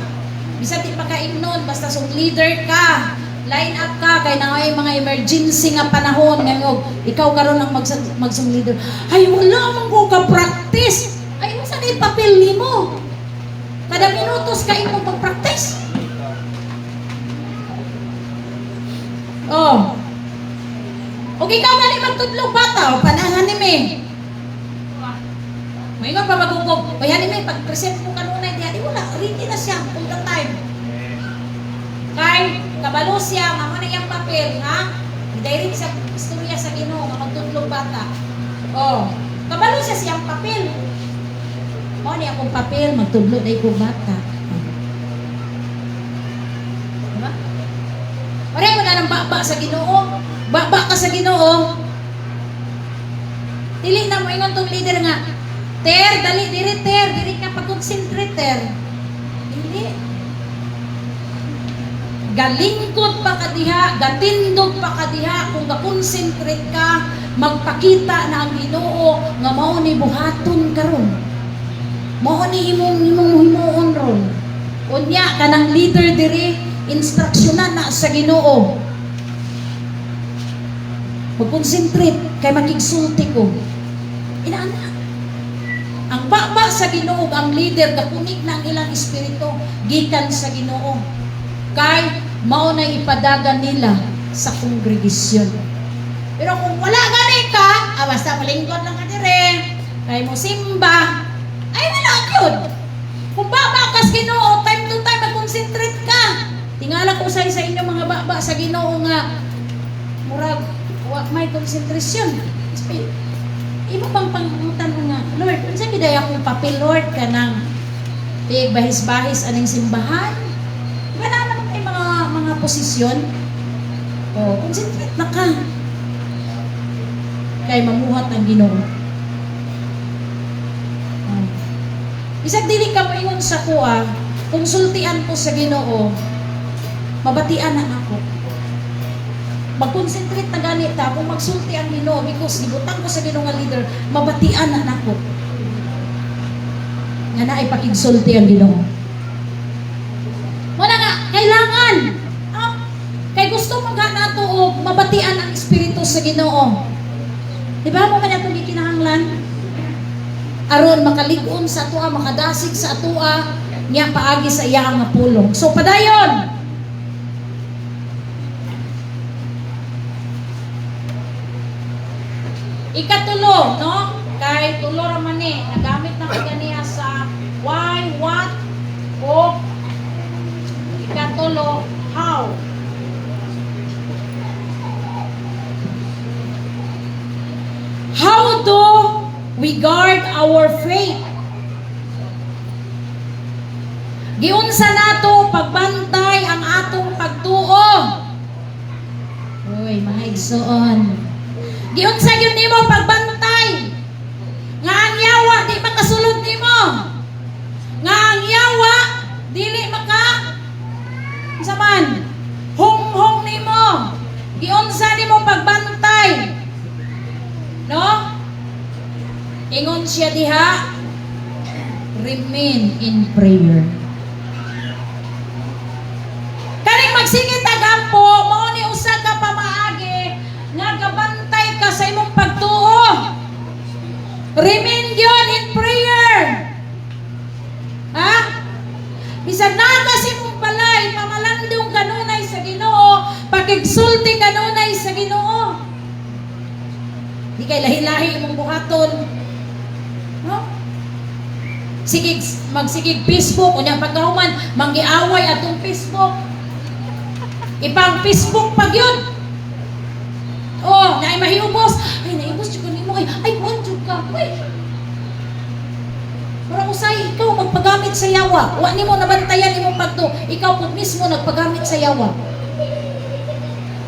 Bisa di pa ka ignon, basta sung leader ka. Line up ka kay na mga emergency nga panahon ngayong ikaw karon ang magsum leader. Ay wala man ko ka practice. Ay unsa ni papel nimo? Kada minutos ka imong pag-practice. Oh. Okay ka gani magtudlog bata o panahan ni me. May nga pa magugog. O yan may pag-present mo kanunay diyan, wala, ready na siya all the time. Kay kabalo siya, mama na iyang papel, ha? Direct sa istorya sa Ginoo nga magtudlog bata. Oh, kabalo siya siyang papel. Mao ni akong papel magtudlog dai ko bata. Diba? Pareho na ng baba sa Ginoo. Baba ka sa Ginoo. Dili na mo ingon tong leader nga, Ter, dali, diri ka pag-concentrate, Ter. Hindi. Galingkod pa ka diha, gatindog pa ka diha, kung ga-concentrate ka, magpakita na ang Ginoo nga mao ni buhaton karon. Mao ni imong himuon ron. Unya kanang leader diri, instruksyonan na sa Ginoo. Mag-concentrate kay makigsulti ko. Inaana. Ang baba sa Ginoo, ang leader, kapunik na ang ilang espiritu, gikan sa Ginoo. Kay, mao na ipadagan nila sa kongregasyon. Pero kung wala gani ka, basta malingkod lang ka dire, kay mo simba, ay wala yun. Kung baba ka sa Ginoo, time to time, mag-concentrate ka. Tingala ko sa inyo mga baba sa Ginoo nga, murag, may konsentrasyon. Iba pang pangutan mo nga, Lord, unsa giday akong papel, Lord, kanang bahis-bahis aning simbahan? Wala naman kay mga posisyon. O, concentrate na ka. Kay mamuhat ang Ginoo. Bisag dili ka moingon sa kuha, konsultian ko sa Ginoo, mabatian na ako. Mag-concentrate na ganit ta kung magsulti ang Ginoo because gibutang ko sa Ginoo nga leader, mabatian na nako. Nga na ay pakigsulti ang Ginoo. Wala nga kailangan. Kay gusto mo nga nato og mabatian ang espiritu sa Ginoo. Di ba mo man atong gikinahanglan? Aron makalig-on sa atoa, makadasig sa atoa, niya paagi sa iya nga pulong. So padayon. Ikatulo, no? Kay tulo raman ni, nagamit na ko ganiya sa why, what, o ikatulo, how. How do we guard our faith? Giunsa nato pagbantay ang atong pagtuo. Uy, mga igsoon. Giunsa gyud nimo pagbantay nga ang yawa di makasulod nimo, nga ang yawa dili maka saman hong nimo. Giunsa nimo pagbantay, no? Ingon siya diha, remain in prayer. Kaning magsingit tagampo mao ni usa ka pamaagi nga gabantay ka sa imong pagtuo. Remain yun in prayer. Ha? Bisan naga si mong balay, pamalandong kanunay sa Ginoo, pakigsulti kanunay sa Ginoo. Di kay lahi-lahi imong buhaton. No? Sigig, magsigig Facebook, unya pagkahuman, manggiaway atong Facebook. Ipang Facebook pag yun. Oh, naay mahiubos. Ay, nahiubos jud nimo ay kuan jud ka. Uy. Para usay ikaw magpagamit sa yawa yawa. Wa nimo nabantayan imong pagto. Ikaw pud mismo nagpagamit sa yawa.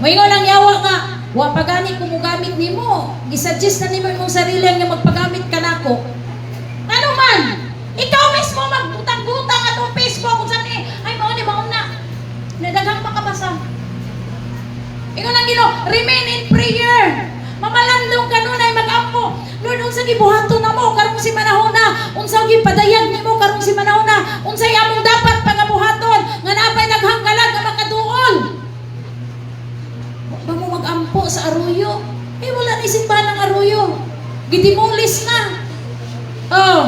Moingon ang yawa nga, wa pagani ko mo gamit nimo. Gisuggest na nimo imong sarili nga magpagamit ka nako. Ano man? Ikaw mismo magbutang-butang atong Facebook kung saan ay mao ni mao na. Nadaghang makabasa. Ingon ang Ginoo, remain in prayer. Mamalandong kanun ay mag-ampo. Lord, unsa gibuhaton namo karong si manahona? Unsa gipadayag nimo karong si manahona? Unsay among dapat pangabuhaton nga napay naghanggalag nga makaduol? Wa mo mag-ampo sa aruyo. Wala ni simbahan ng aruyo. Gidimulis na. Oh.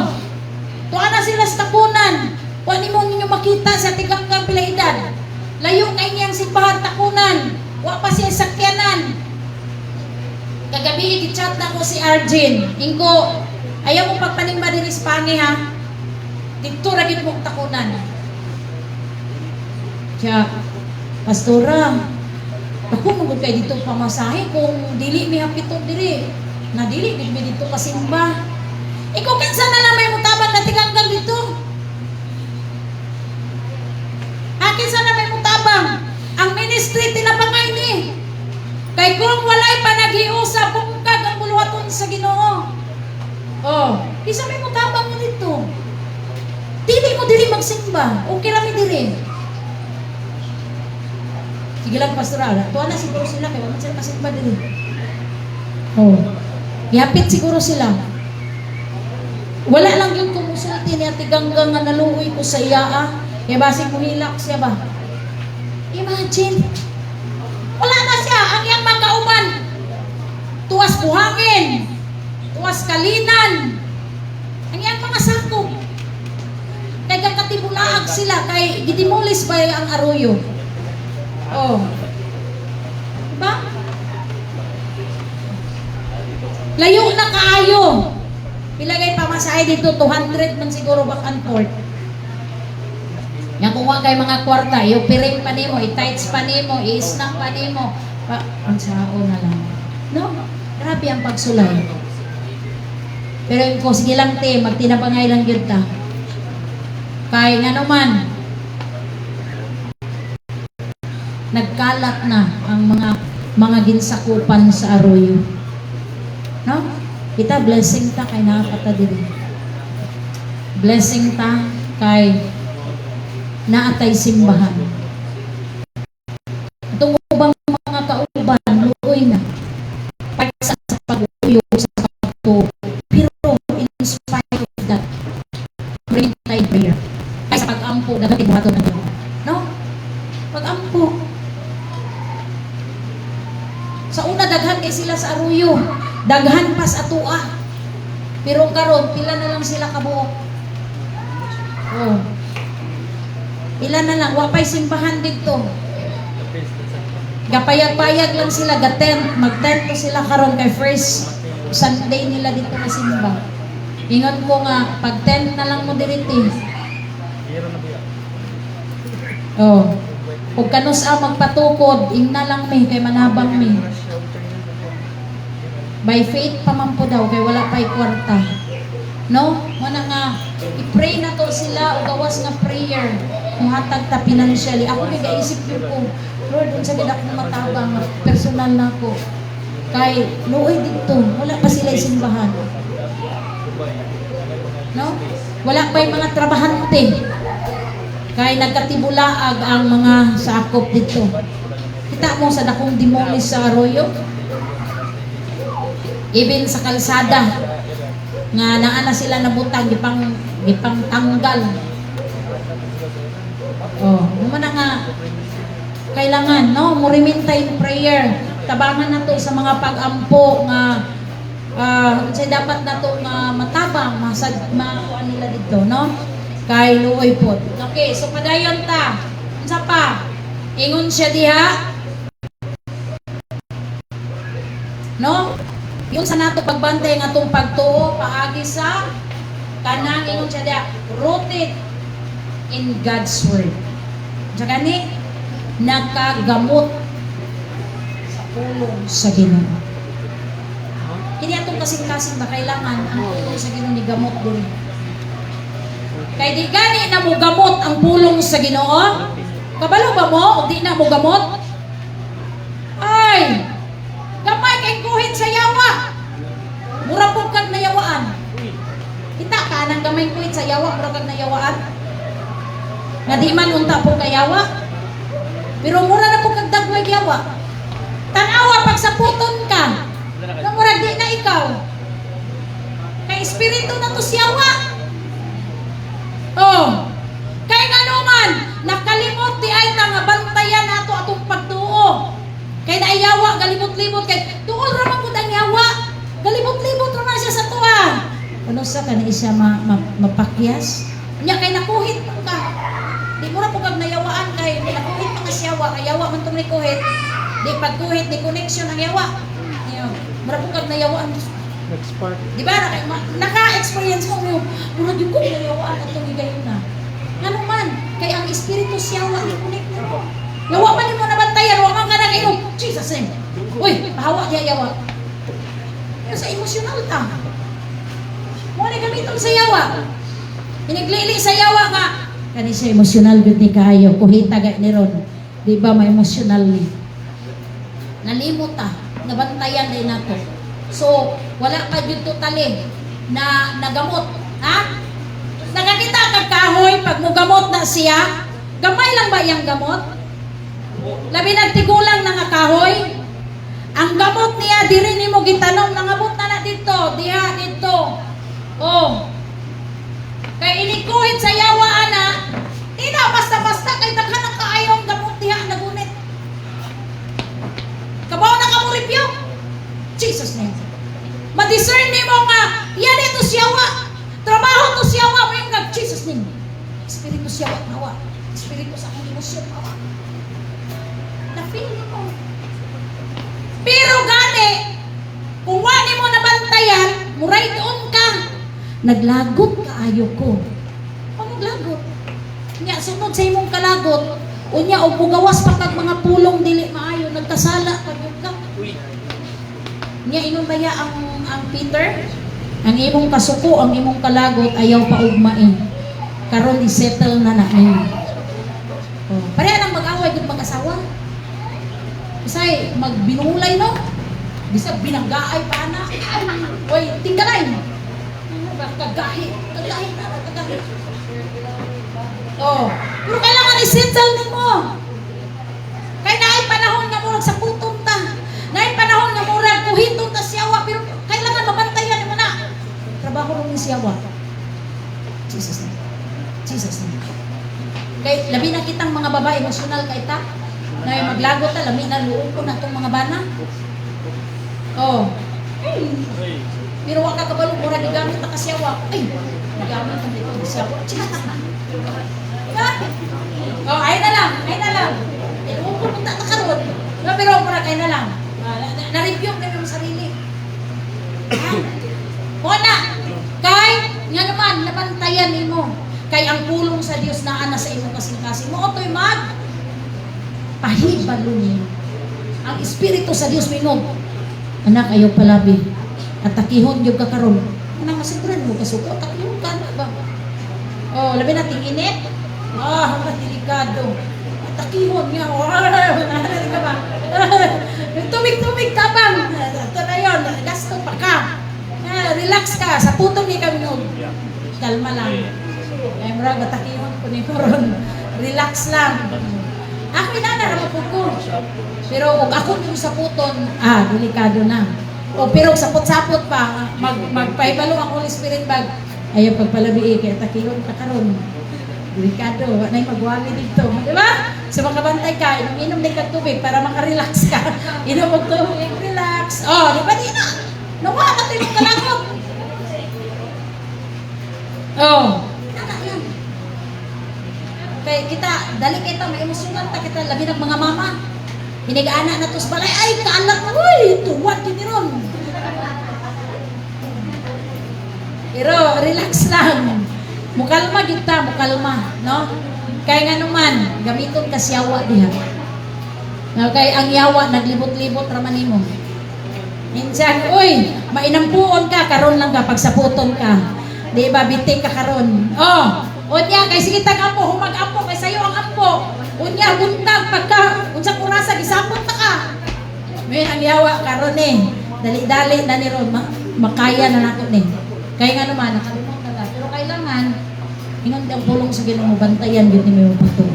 Tuwa na sila sa takunan. Wa nimo ninyo makita sa tiganggang pila edad. Layo kay niyang simbahan takunan. Wa pa siya sakyanan. Kagabi, i-chat na ko si Arjen. Ingko, ayaw mo pagpanimba din Espanya ha. Dito ragin mong takunan. Kaya, Pastora, ako magod kayo dito pamasahe kung dili mi hapitong diri. Na dili, mi dito kasimba. Ikaw, kinsa na lang may mutabang na tiganggang dito? Kinsa na may mutabang? Ang ministry tinapangay ni. Kay kung walay pa naghiusap, bungkag ang buluhaton sa Ginoo. Oh, isa may mutabang mo dito. Dili mo diri magsimba. Okay rami diri. Sige lang, Pastora. Tuwa na siguro sila kay wala sila masimba diri. Oh. Gihapit siguro sila. Wala lang yung kumusulti niya tiganggang nga naluoy ko sa iya. Kaya basig mo hilak siya ba? Imagine. Wala na siya, ang iyang magkauban. Tuwas buhangin, tuwas kalinan, ang iyang mga sakop. Kaya kakatibulaag sila, kay gidimulis ba ang aruyo? Oh. Diba? Layo na kaayo. Pilagay pamasahe dito, 200 man siguro back and forth. Yang kuha kay mga kwarta, i-operate pa nimo, i-tights pa nimo, i-snack pa nimo. Ang sao na lang. No? Grabe ang pagsulay. Pero kung sige lang te, magtinapangay lang yun ta. Kay nga naman, nagkalat na ang mga ginsakupan sa aroyo. No? Kita blessing ta kay nakapata diri. Blessing ta kay naatay simbahan. Itong ubang mga kauban, luoy na. Pagsa sa pag-uyo, sa pagto. Pero in spite of that, bring tide prayer. Kaya sa pag-ampo, nagating bato na yun. No? Pag-ampo. Sa una, daghan kay sila sa aruyo. Daghan pas atua. Pero karon pila na lang sila kabuok. Oh. Ilan na lang, wapay simbahan dito. Gapayag-payag lang sila, mag-tent to sila karon kay first Sunday nila dito na simba. Ingon ko nga, pag-tent na lang mo diriti. Oh. Kung kanus magpatukod, ingna lang mi, kay manabang mi. By faith pa man po daw, kay wala pa'y kwarta. No? Muna nga, i-pray na to sila, o gawas nga prayer. Muhatag ta financially. Ako nag-iisip yun ko, Lord, unsa gid akong matabang, personal na ko. Kay, luoy dito, wala pa sila simbahan. No? Wala pa yung mga trabahante. Kay nagkatibulaag ang mga sakop dito. Kita mo sa dakong demolis sa Arroyo. Even sa kalsada, nga naana sila nabutang, gipang tanggal. Oh, naman na nga, kailangan, no? Mo remain in prayer. Tabangan na to sa mga pag-ampo nga say dapat na to nga matabang, makuha nila dito, no? Kay luoy po. Okay, so padayon ta. Unsa pa? Ingon siya diha. No? Yung sa nato pagbantay nga atong pagtuo paagi sa kanang ingon siya diha, rooted in God's word. Tsaka ni nakagamot sa pulong sa Ginoo. Kini atong kasing-kasing ba kailangan ang pulong sa Ginoo ni gamot din. Kay di gani na mo gamot ang pulong sa Ginoo. Kabalo ba mo o di na mo gamot? Ay, gamay kay kuhit sa yawa. Mura po kag nayawaan. Kita ka nang gamay kuhit sa yawa, mura kag nayawaan. Nga di man unta po kayawa. Pero mura na po kag dagway yawa. Tanawa pag sa puton ka. Nga mura di na ikaw. Kay espiritu na to siyawa. Oh. Kay nganuman, nakalimot di ay nga bantayan nato atong pagtuo. Kay naiyawa, galimot-limot kay tuol ra man pud ang yawa. Galimot-limot ra man siya sa tuwa. Ano sa kanay siya mapakyas? Nya kay nakuhit man ka. Di mo ra po kag nayawaan kay nakuhit pa ka siyawa, kay yawa man tong nikuhit. Di pagkuhit ni connection ang yawa. Yo, mura po kag nayawaan. Next part. Di ba naka-experience mo yung mura gyud ko nayawaan atong higayon na. Ano man, kay ang espiritu siyawa ni connect mo. Yawa man mo nabantayan, wa man ka na kayo. Jesus name. Uy, pahawa diya yawa. Pero sa emosyonal ta. Mo ni gamiton sa yawa. Hiniglili sa yawa nga kani siya emosyonal gud ni kaayo, kuhita gay ni ron. Di ba may emosyonal ni? Nalimot ta, nabantayan din nato. So, wala pa yun totally na nagamot. Ha? Nakakita kag kahoy, pag mo gamot na siya, gamay lang ba yung gamot? Labi nagtigulang na nga kahoy. Ang gamot niya, diri ni mo gitanong, nangabot na dito, diha, dito. Oh. Kay inikuhit sa yawa, ana, di na, basta-basta, kay daghan ang kaayong gamot diha, nagunit. Kabaw na kamuripyo. Jesus name. Ma-discern ni mo nga, yan ito siyawa. Trabaho to siyawa mo yung God. Jesus name. Espiritu siyawa, nawa. Espiritu sa akong emosyon, nawa. Na-feel mo. Pero gani, kung wani mo nabantayan, muray doon ka. Naglagot ka ayo ko. Ano naglagot? Nya, sunod sa imong kalagot, unya, o bugawas pa kag mga pulong dili maayo, nagkasala kag yung ka. Nya, inon baya ang Peter? Ang imong kasuko, ang imong kalagot, ayaw pa ugmain. Karon i-settle na na niyo. Oh, pareha nang mag-away gud mag-asawa. Isay magbinulay no. Bisa binanggaay pa na. Oy, tinggalay. Ano ba kagahi? Kagahi na kagahi. Oh, pero kailangan i-settle nimo. Kay naay panahon nga murag sa puton ta. Naay panahon nga murag kuhiton ta siyawa pero kailangan mabantayan mo na. Trabaho mo ni siyawa. Jesus name. Jesus name. Kay labi na kitang mga babae emosyonal kay ta. Na maglagot ta lami na luon ko natong mga bana. Oh. Ay. Pero wa ka kabalo mura gigamit ta kasyawa. Ay. Gigamit ta dito kasyawa. Ha? Oh, ay na lang, ay na lang. Luon ko punta ta karon. Pero mura kay na lang. Na-review na yung sarili. Ha? Wala. Kay nga naman nabantayan nimo. Kay ang pulong sa Dios naa na sa imong kasing-kasing mo otoy mag pahibalo niyo. Ang espiritu sa Dios minog. Anak ayo palabi. At takihon gyud ka karon. Anang masiguran mo kasuko takihon ka na ba? Oh, labi na tinginit. Ah, ang delikado. Takihon nga. Nahari ka ba? Tumig-tumig ka bang? Ito na yun. Gasto pa ka. Relax ka. Sa putong ni kami nung. Kalma lang. Ay, murag, matakihon ko ni Moron. Relax lang. Ako inana po ko. Pero kung ako nung sa puton, delikado na. O pero sapot-sapot pa, magpaibalo ang Holy Spirit bag. Ayaw pagpalabi kaya takihon ka karon. Delikado, wala na yung magwali dito. Di ba? So makabantay ka, inom din ka tubig para makarelax ka. Inom mo tubig, relax. Oh, di ba di na? Nawa ka tayo yung kalagot. Oh. Yan. Kaya kita, dali kita, may emosyonan ta kita, labi ng mga mama. Hinigaan na to sa balay, ay, kaalat mo, uy, tuwad yun ron. Pero, relax lang. Mukalma kita, mukalma, no? Kaya nga naman, gamiton ka siyawa diha. No, kaya ang yawa, naglibot-libot raman mo. Minsan, uy, mainampuon ka, karon lang ka, pagsaputon ka. Di ba, bitik ka karon. Oh, Unya kay sige tag-ampo, humag-ampo kay sayo ang ampo. Unya buntag pagka unsang orasa gisapot ta ka. May ang yawa karon ni. Dali-dali na ni ron makaya na nako ni. Kay nga naman nakalimot na ta. Pero kailangan ingon ang pulong sa Ginoo bantayan gyud ni mo pato.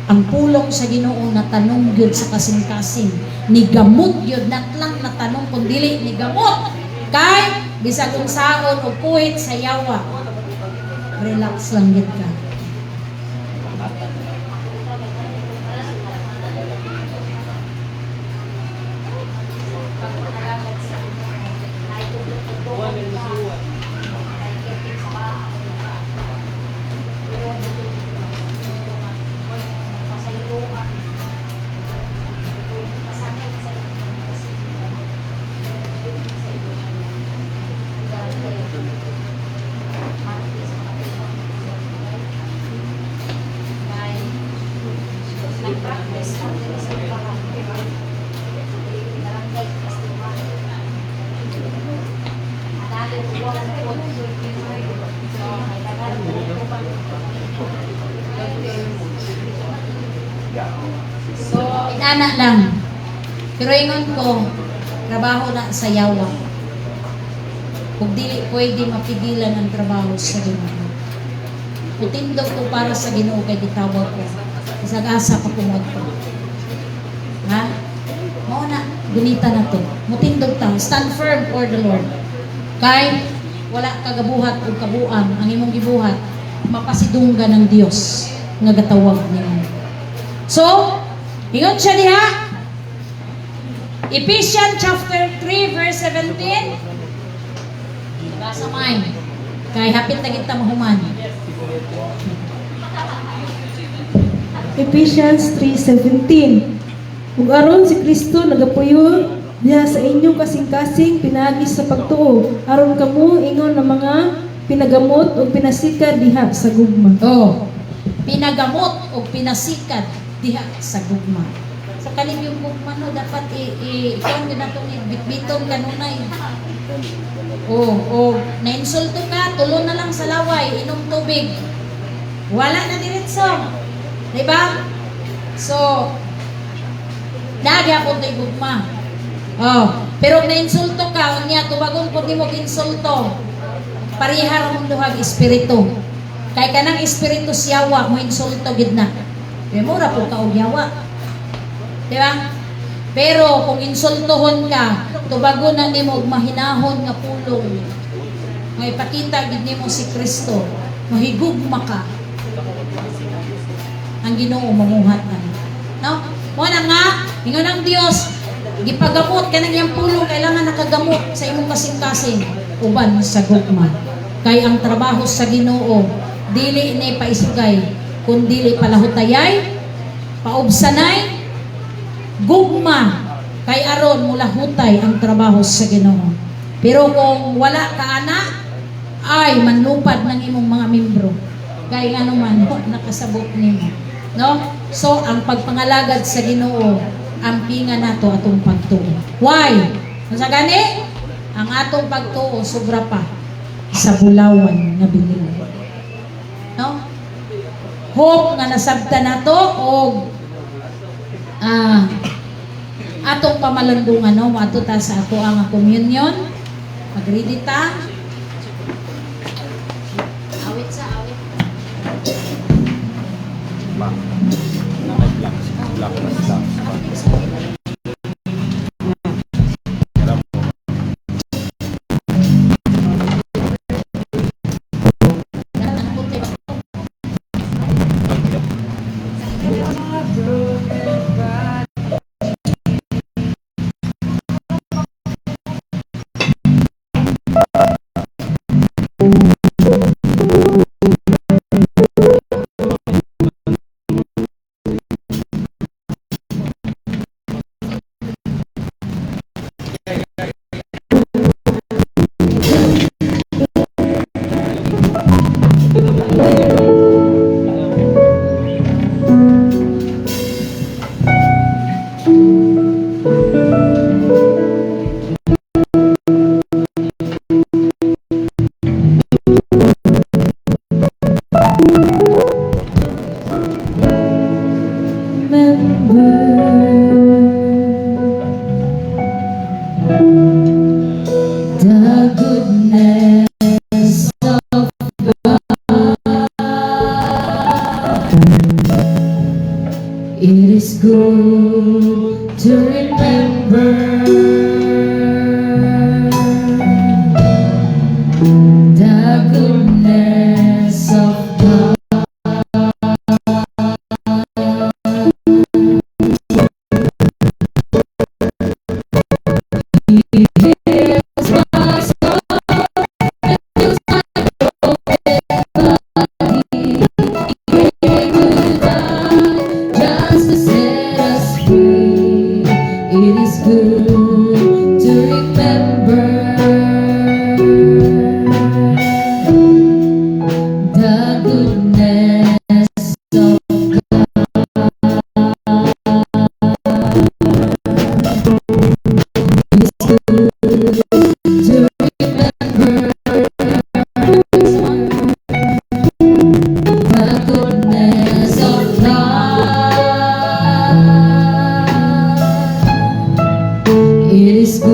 Ang pulong sa Ginoo na tanong gyud sa kasing-kasing ni gamot gyud natlang na tanong kun dili ni gamot kay bisag unsaon o puwit sa yawa. Relax lang gid ka. So, inana lang. Pero ingon ko, trabaho na sa yawa. Kung dili pwede mapigilan ang trabaho sa Ginoo. Kutindog ko para sa Ginoo kay gitawag ko. Isag asa pa kumod ko. Ha? Mao na, gunita na to. Mutindog ta. Stand firm for the Lord. Kay wala kagabuhat o kabuang ang imong gibuhat, mapasidunggan ng Dios nga gatawag nimo. So, ingon siya diha. Ephesians chapter 3 verse 17. Basa may. Kay hapit na kita mahuman. Ephesians 3:17. Ug aron si Kristo nagapuyo diha sa inyong kasing-kasing pinaagi sa pagtuo aron kamo ingon ng mga pinagamot o pinasikad diha sa gugma. Oh, pinagamot o pinasikat diha sa gugma. Sa kalim yung gugma no, dapat i-ikaw na itong bitbiton kanunay. Oh, nainsulto ka, tulo na lang sa laway, inom tubig. Wala na diretso. Diba? So, nagya po ito'y gugma. Oh, pero nainsulto ka, unya, tubagon po di mo insulto. Parihara mong duhag espiritu. Kay kanang espiritu siyawa mo insulto gid na. Kaya mura po ka og yawa. Di ba? Pero kung insultohon ka, tubagon na nimo og mahinahon nga pulong. May ipakita gid nimo si Kristo. Mahigugma ka. Ang Ginoo mamuhat na. No? Mo na nga, ingon ang Dios, gipagamot kanang iyang pulong kailangan nakagamot sa imong kasing-kasing uban sa gugma. Kay ang trabaho sa Ginoo dili ni paisugay kun dili palahutayay, paubsanay, gugma kay aron mulahutay ang trabaho sa Ginoo. Pero kung wala ka ana ay manlupad ng imong mga membro. Kay nga naman nakasabot nimo. No? So ang pagpangalagad sa Ginoo ampingan nato atong pagtuo. Why? Unsa gani? Ang atong pagtuo sobra pa sa bulawan nga bilin. No? Hope nga nasabta nato og atong pamalandungan no, ato ta sa ato ang communion. Magready ta. Awit sa awit.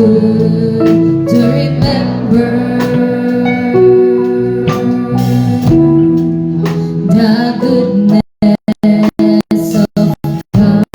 good to remember the goodness of God.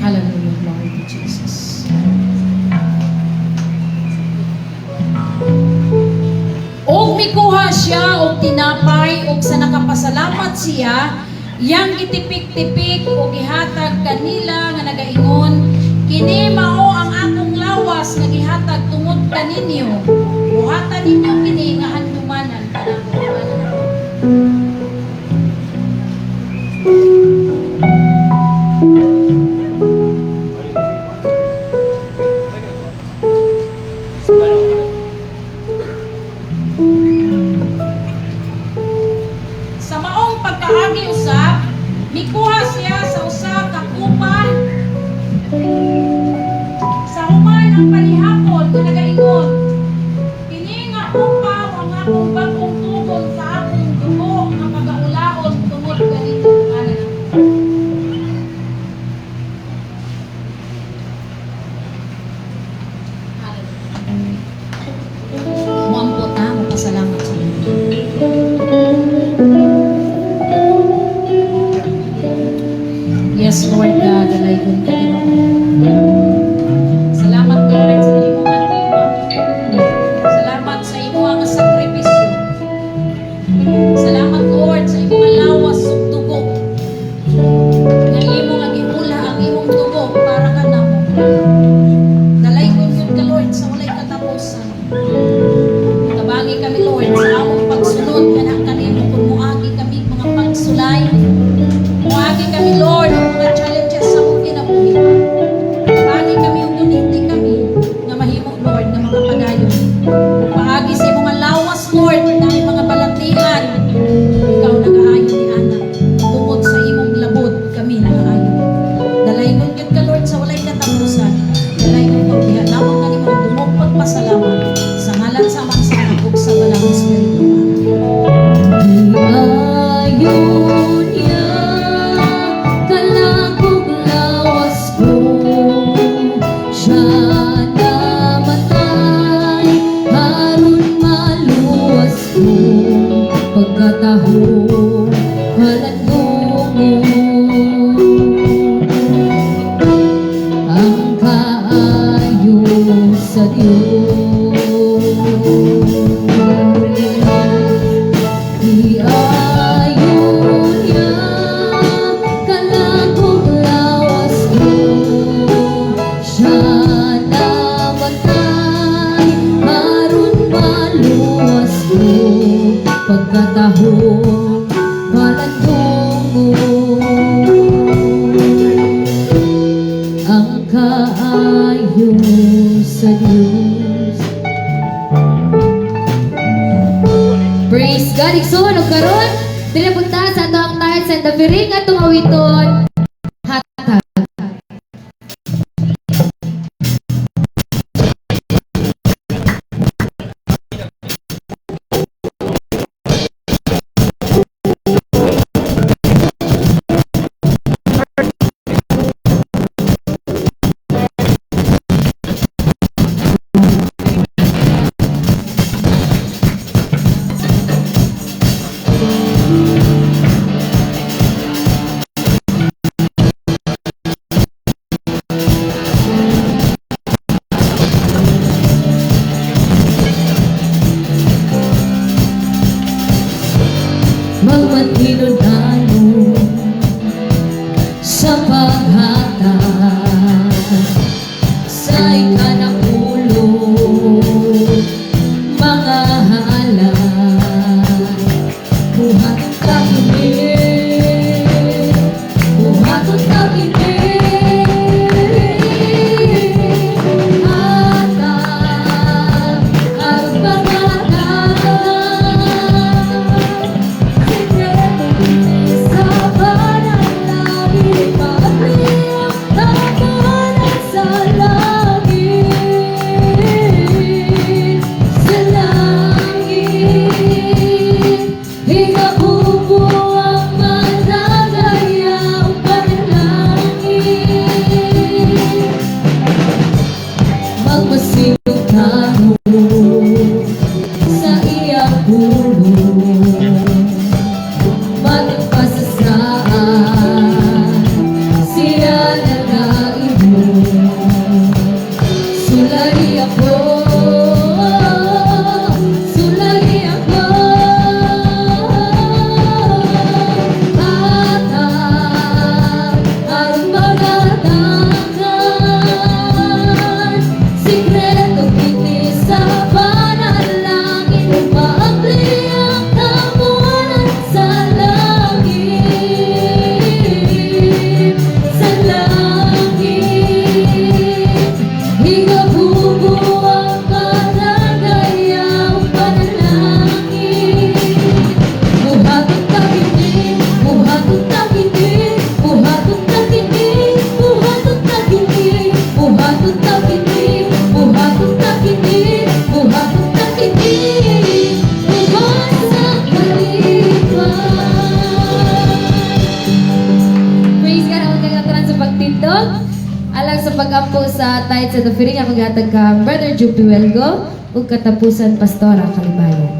Hallelujah, glory to Jesus. Og mikuha siya og tinapay og sa nakapasalamat siya, yang gitipik-tipik og gihatag kanila nga nagaingon, kini mao ang akong lawas nga gihatag tungod kaninyo. buhatan ninyo kini nga handumanan kanang handumanan. Sa maong pagkaagi usab, mikuha siya sa usa ka kupan. Sa human ang palihapon nga nagaingon, kini nga upa ang akong bagong tugon sa akong dugo nga pagaulaon tungod ganito ngalan. Muampot na, magpasalamat sa inyo. Yes, Lord God, dalaygon ka ni Mama. Salamat, Lord, sa imong atiwa. Salamat sa imong sakripisyo. Salamat, Lord, sa imong lawas ug dugo. Nga imong agimula ang imong dugo para kanamo. Dalaygon gyud ka, Lord, sa walay katapusan. Tabangi kami, Lord, sa among pagsunod kana kanimo kun moagi kami mga pagsulay. Moagi kami, Lord, ang mga challenges sa among kinabuhi. Paagi kami ug duniti kami nga mahimo, Lord, nga mga padayon. Paagi sa imong lawas, Lord, na mga balatian. Ikaw nagaayo ni anak. Tungod sa imong labod kami nagaayo. Dalaygon gyud ka, Lord, sa walay katapusan. Dalaygon ko diha lamang kanimo dumog pagpasalamat sa ngalan sa Ama sa Anak ug sa Banal Espiritu. Ayon niya kalakog lawas ko, siya namatay aron maluwas ko, pagkataho halandungon ang kaayo sa Diyos. Iayon niya kalakog lawas ko, siya namatay aron maluwas ko, pagkatahong halandungon ang kaayo sa Diyos. Praise God! Igsoon og karon dili punta sa ato ang tahit sa dapiring atong awiton hatag. Magmatinod-ano sa paghatag sa ikanang ulo, mga halang buhaton ka init, buhaton ka init, hatag aron paghatag sa panalangin, pag-iyak tawanan sa langit, sa langit, hinabubo ang managayaw panalangin, magmasilog tayo sa iyang puno, mating pasasaan siya nagaibo, sulari ako, sulari ako, hatag aron magatagan, sikreto kini sa panalangin. pag-ampo sa Tides at Offering, ako gatag ka Brother Jupe Huelgo ug katapusan Pastora Kalibayan.